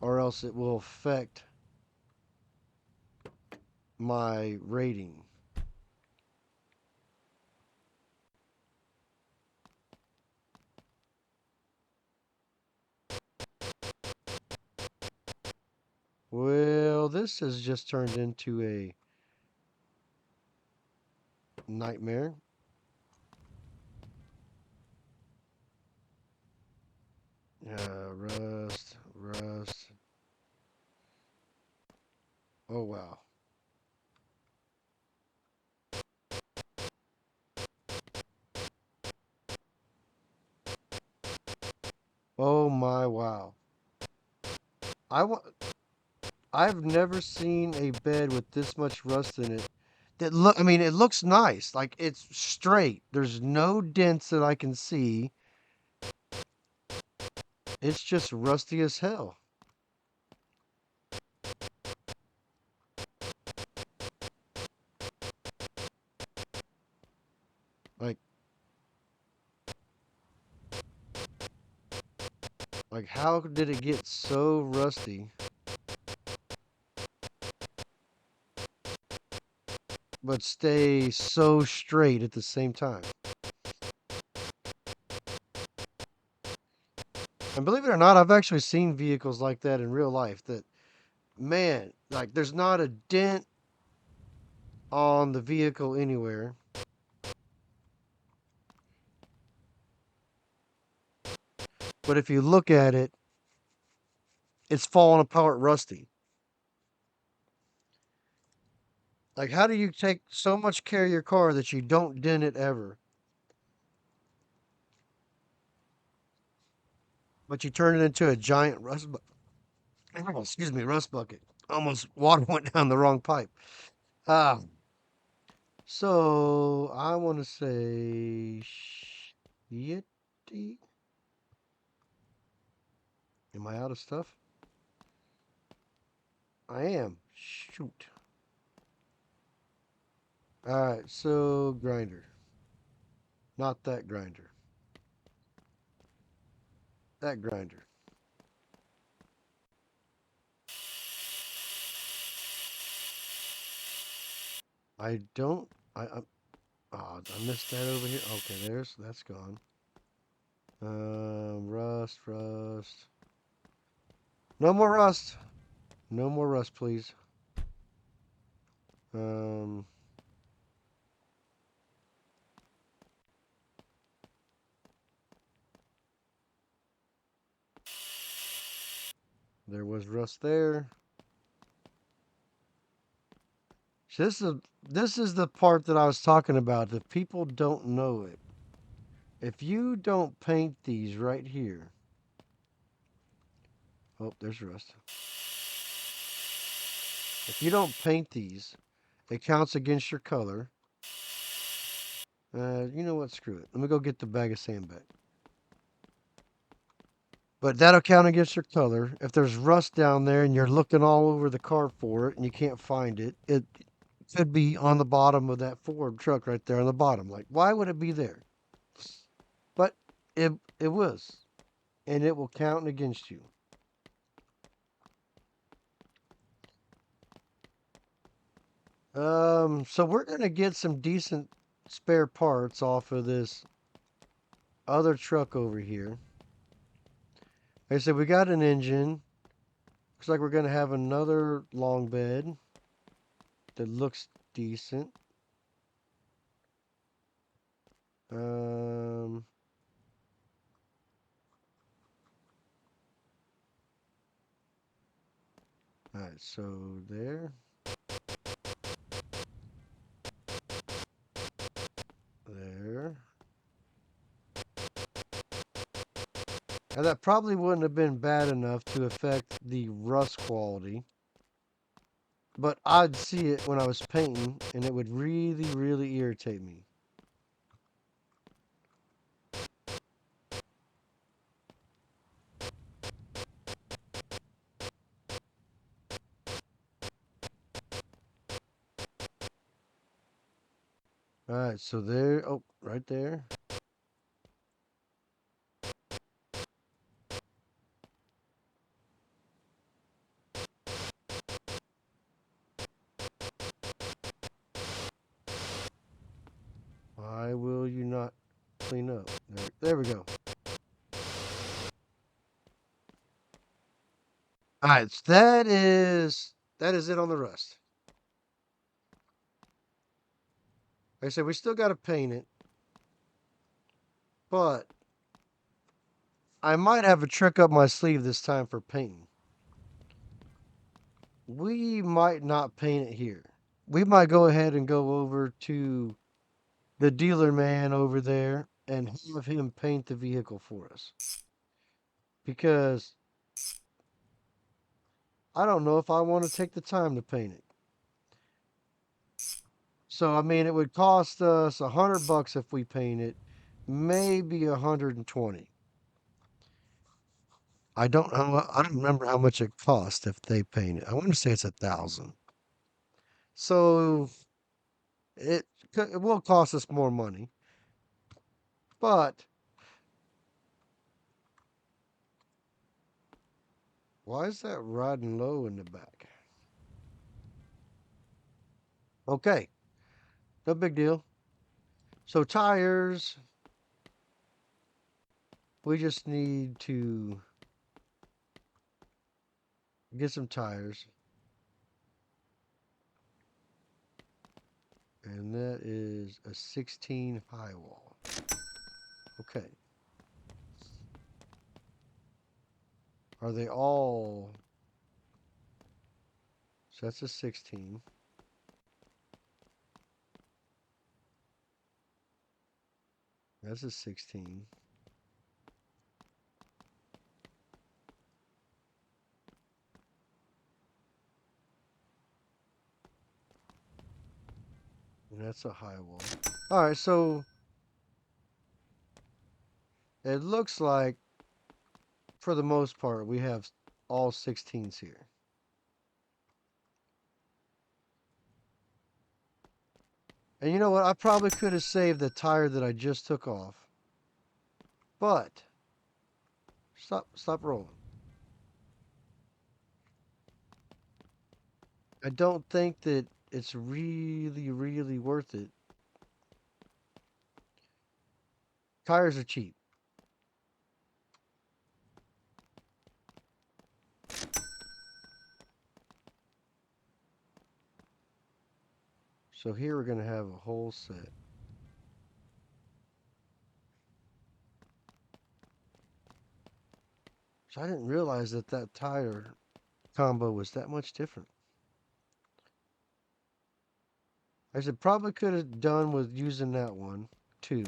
or else it will affect my rating. Well, this has just turned into a nightmare. Rust. Oh, wow. Oh, my wow. I wa- I've never seen a bed with this much rust in it. I mean, it looks nice. Like it's straight. There's no dents that I can see. It's just rusty as hell. Like, like how did it get so rusty but stay so straight at the same time? And believe it or not, I've actually seen vehicles like that in real life that, man, like there's not a dent on the vehicle anywhere. But if you look at it, it's falling apart rusty. Like, how do you take so much care of your car that you don't dent it ever, but you turn it into a giant excuse me, rust bucket? Almost water went down the wrong pipe. Ah, So I want to say shitty. Am I out of stuff? I am. Shoot. All right. So grinder. Not that grinder. That grinder. I don't. Oh, I missed that over here. Okay, that's gone. Rust. No more rust. No more rust, please. Um, there was rust there. So this is the part that I was talking about. If people don't know it, if you don't paint these right here, oh, there's rust. If you don't paint these, it counts against your color. You know what? Screw it. Let me go get the bag of sand back. But that'll count against your color. If there's rust down there and you're looking all over the car for it and you can't find it, it could be on the bottom of that Ford truck right there on the bottom. Like, why would it be there? But it was, and it will count against you. So we're gonna get some decent spare parts off of this other truck over here. Like I said, we got an engine. Looks like we're gonna have another long bed that looks decent. Um, all right, so there. And that probably wouldn't have been bad enough to affect the rust quality. But I'd see it when I was painting, and it would really, really irritate me. All right, so there, oh, right there. Why will you not clean up? There we go. All right, so that is it on the rust. Like I said, we still got to paint it, but I might have a trick up my sleeve this time for painting. We might not paint it here. We might go ahead and go over to the dealer man over there and have him paint the vehicle for us. Because I don't know if I want to take the time to paint it. So I mean, it would cost us $100 if we paint it, maybe 120. I don't know. I don't remember how much it cost if they paint it. I want to say it's 1,000. So it will cost us more money, but why is that riding low in the back? Okay, no big deal. So tires, we just need to get some tires. And that is a 16 high wall. Okay. Are they all? So that's a 16. That's a 16. that's a high wall. All right, so it looks like, for the most part, we have all 16s here. And you know what? I probably could have saved the tire that I just took off. But, stop rolling. I don't think that it's really, really worth it. Tires are cheap. So here we're going to have a whole set. So I didn't realize that that tire combo was that much different. I said probably could have done with using that one, too.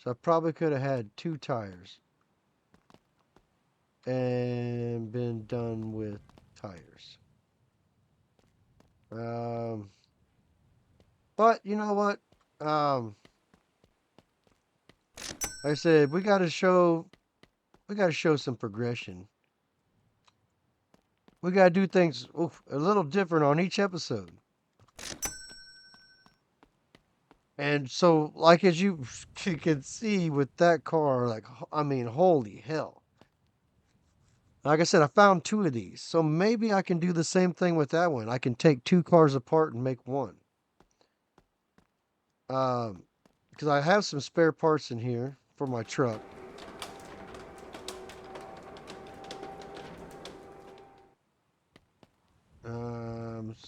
So I probably could have had 2 tires and been done with tires. Um, but you know what? Like I said, we got to show some progression. We got to do things a little different on each episode. And so, like as you can see with that car, like I mean, holy hell! Like I said, I found 2 of these, so maybe I can do the same thing with that one. I can take 2 cars apart and make one. Because I have some spare parts in here for my truck.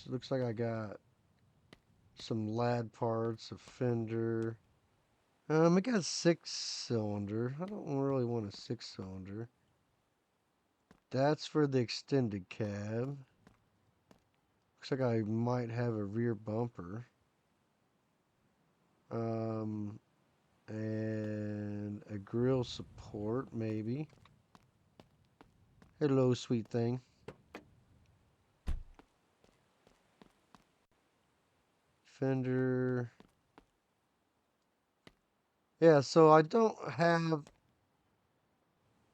Looks like I got some lad parts, a fender. I got a 6-cylinder. I don't really want a 6-cylinder. That's for the extended cab. Looks like I might have a rear bumper. Um, and a grill support, maybe. Hello, sweet thing. Fender. Yeah, so I don't have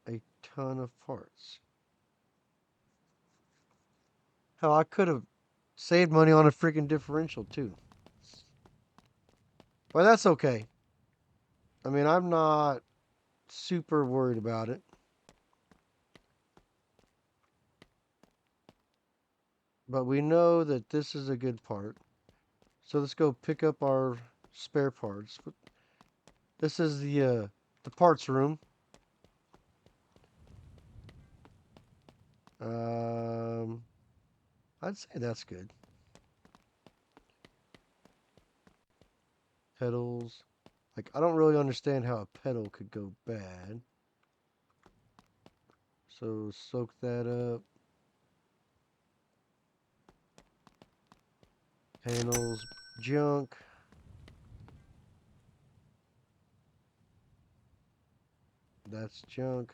a ton of parts. Hell, I could have saved money on a freaking differential too. But that's okay. I mean, I'm not super worried about it. But we know that this is a good part. So let's go pick up our spare parts. This is the parts room. Um, I'd say that's good. Pedals. Like, I don't really understand how a pedal could go bad. So soak that up. Panels, junk. That's junk.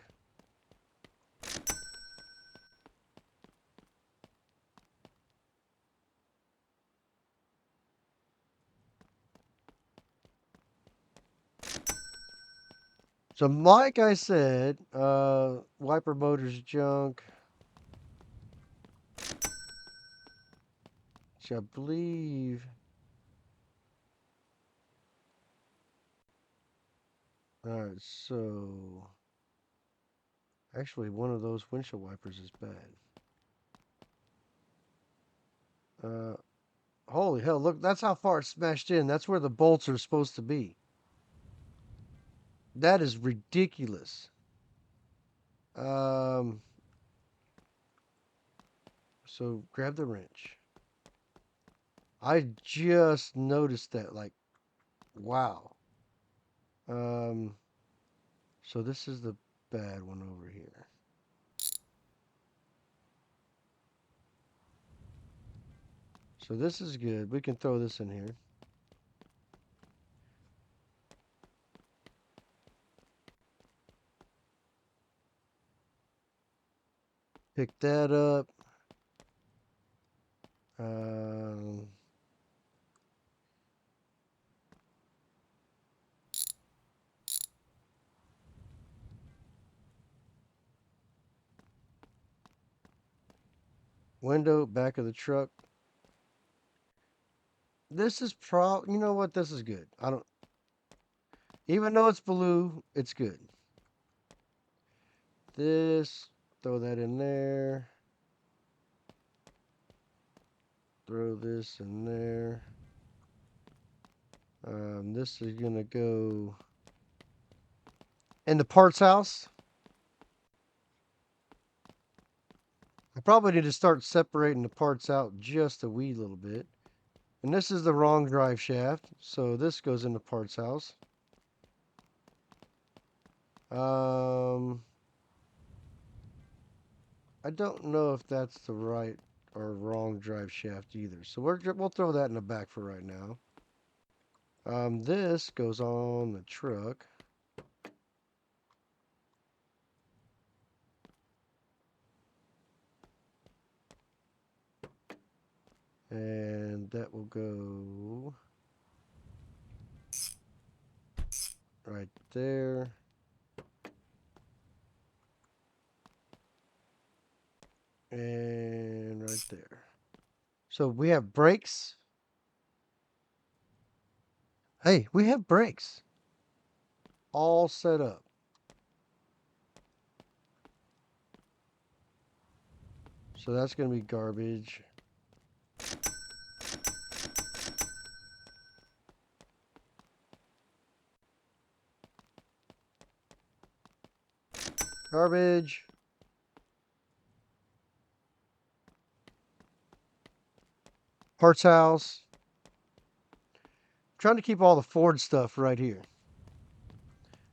So like I said, wiper motor's junk. Which I believe. Alright, so actually one of those windshield wipers is bad. Uh Holy hell, look, that's how far it's smashed in. That's where the bolts are supposed to be. That is ridiculous. Um so grab the wrench. I just noticed that, like, wow. Um so this is the bad one over here. So this is good. We can throw this in here. Pick that up. Um, Window, back of the truck. This is you know what? This is good. I don't, even though it's blue, it's good. This, throw that in there. Throw this in there. This is gonna go in the parts house. I probably need to start separating the parts out just a wee little bit. And this is the wrong drive shaft, so this goes in the parts house. I don't know if that's the right or wrong drive shaft either. So we'll throw that in the back for right now. This goes on the truck. And that will go right there. And right there. So we have brakes. Hey, we have brakes all set up. So that's going to be garbage. Garbage. Parts house. I'm trying to keep all the Ford stuff right here.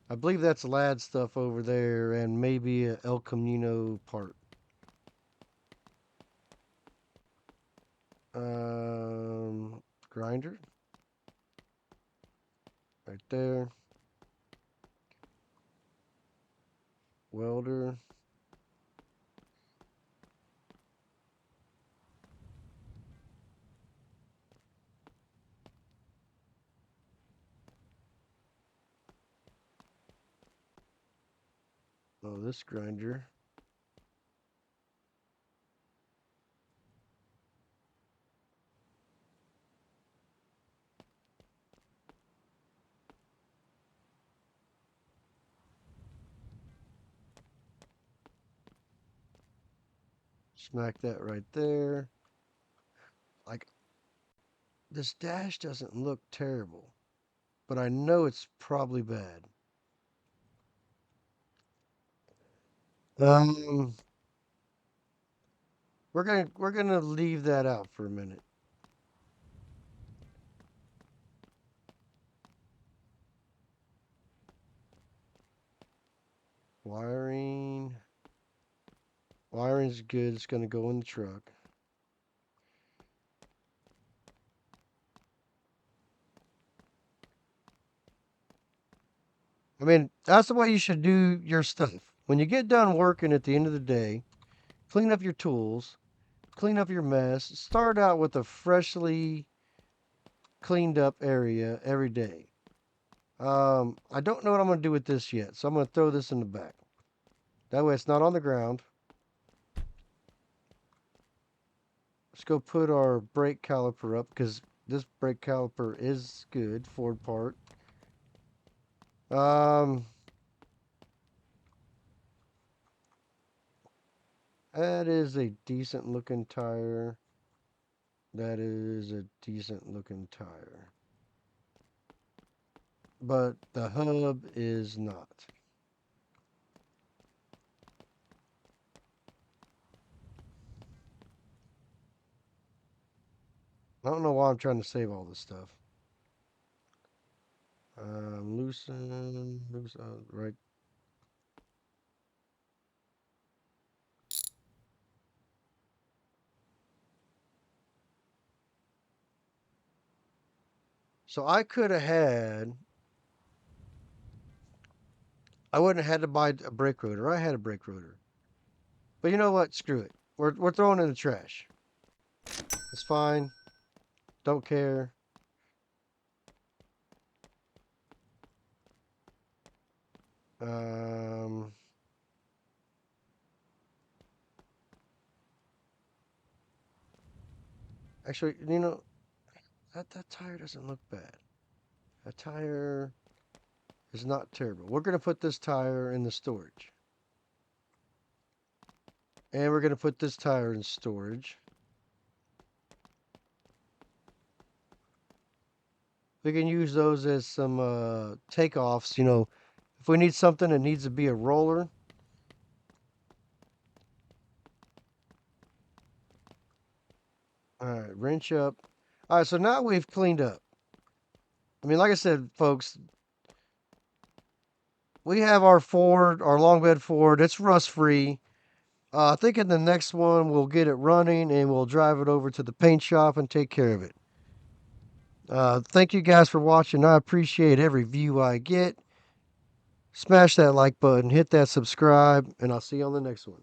I believe that's Lad stuff over there and maybe a El Camino part. Grinder. Right there. Welder. Oh, this grinder. Smack that right there. Like, this dash doesn't look terrible, but I know it's probably bad. Um, we're gonna leave that out for a minute. Wiring. Wiring's good. It's gonna go in the truck. I mean, that's the way you should do your stuff. When you get done working at the end of the day, clean up your tools, clean up your mess. Start out with a freshly cleaned up area every day. I don't know what I'm going to do with this yet, so I'm going to throw this in the back. That way it's not on the ground. Let's go put our brake caliper up because this brake caliper is good, Ford part. That is a decent looking tire. That is a decent looking tire. But the hub is not. I don't know why I'm trying to save all this stuff. Loosen, right. So I could have had, I wouldn't have had to buy a brake rotor. I had a brake rotor. But you know what? Screw it. We're throwing it in the trash. It's fine. Don't care. Um, Actually, that tire doesn't look bad. That tire is not terrible. We're going to put this tire in the storage. And we're going to put this tire in storage. We can use those as some takeoffs. If we need something that needs to be a roller. All right, wrench up. All right, so now we've cleaned up. I mean, like I said, folks, we have our Ford, our long bed Ford. It's rust free. I think in the next one we'll get it running and we'll drive it over to the paint shop and take care of it. Thank you guys for watching. I appreciate every view I get. Smash that like button, hit that subscribe, and I'll see you on the next one.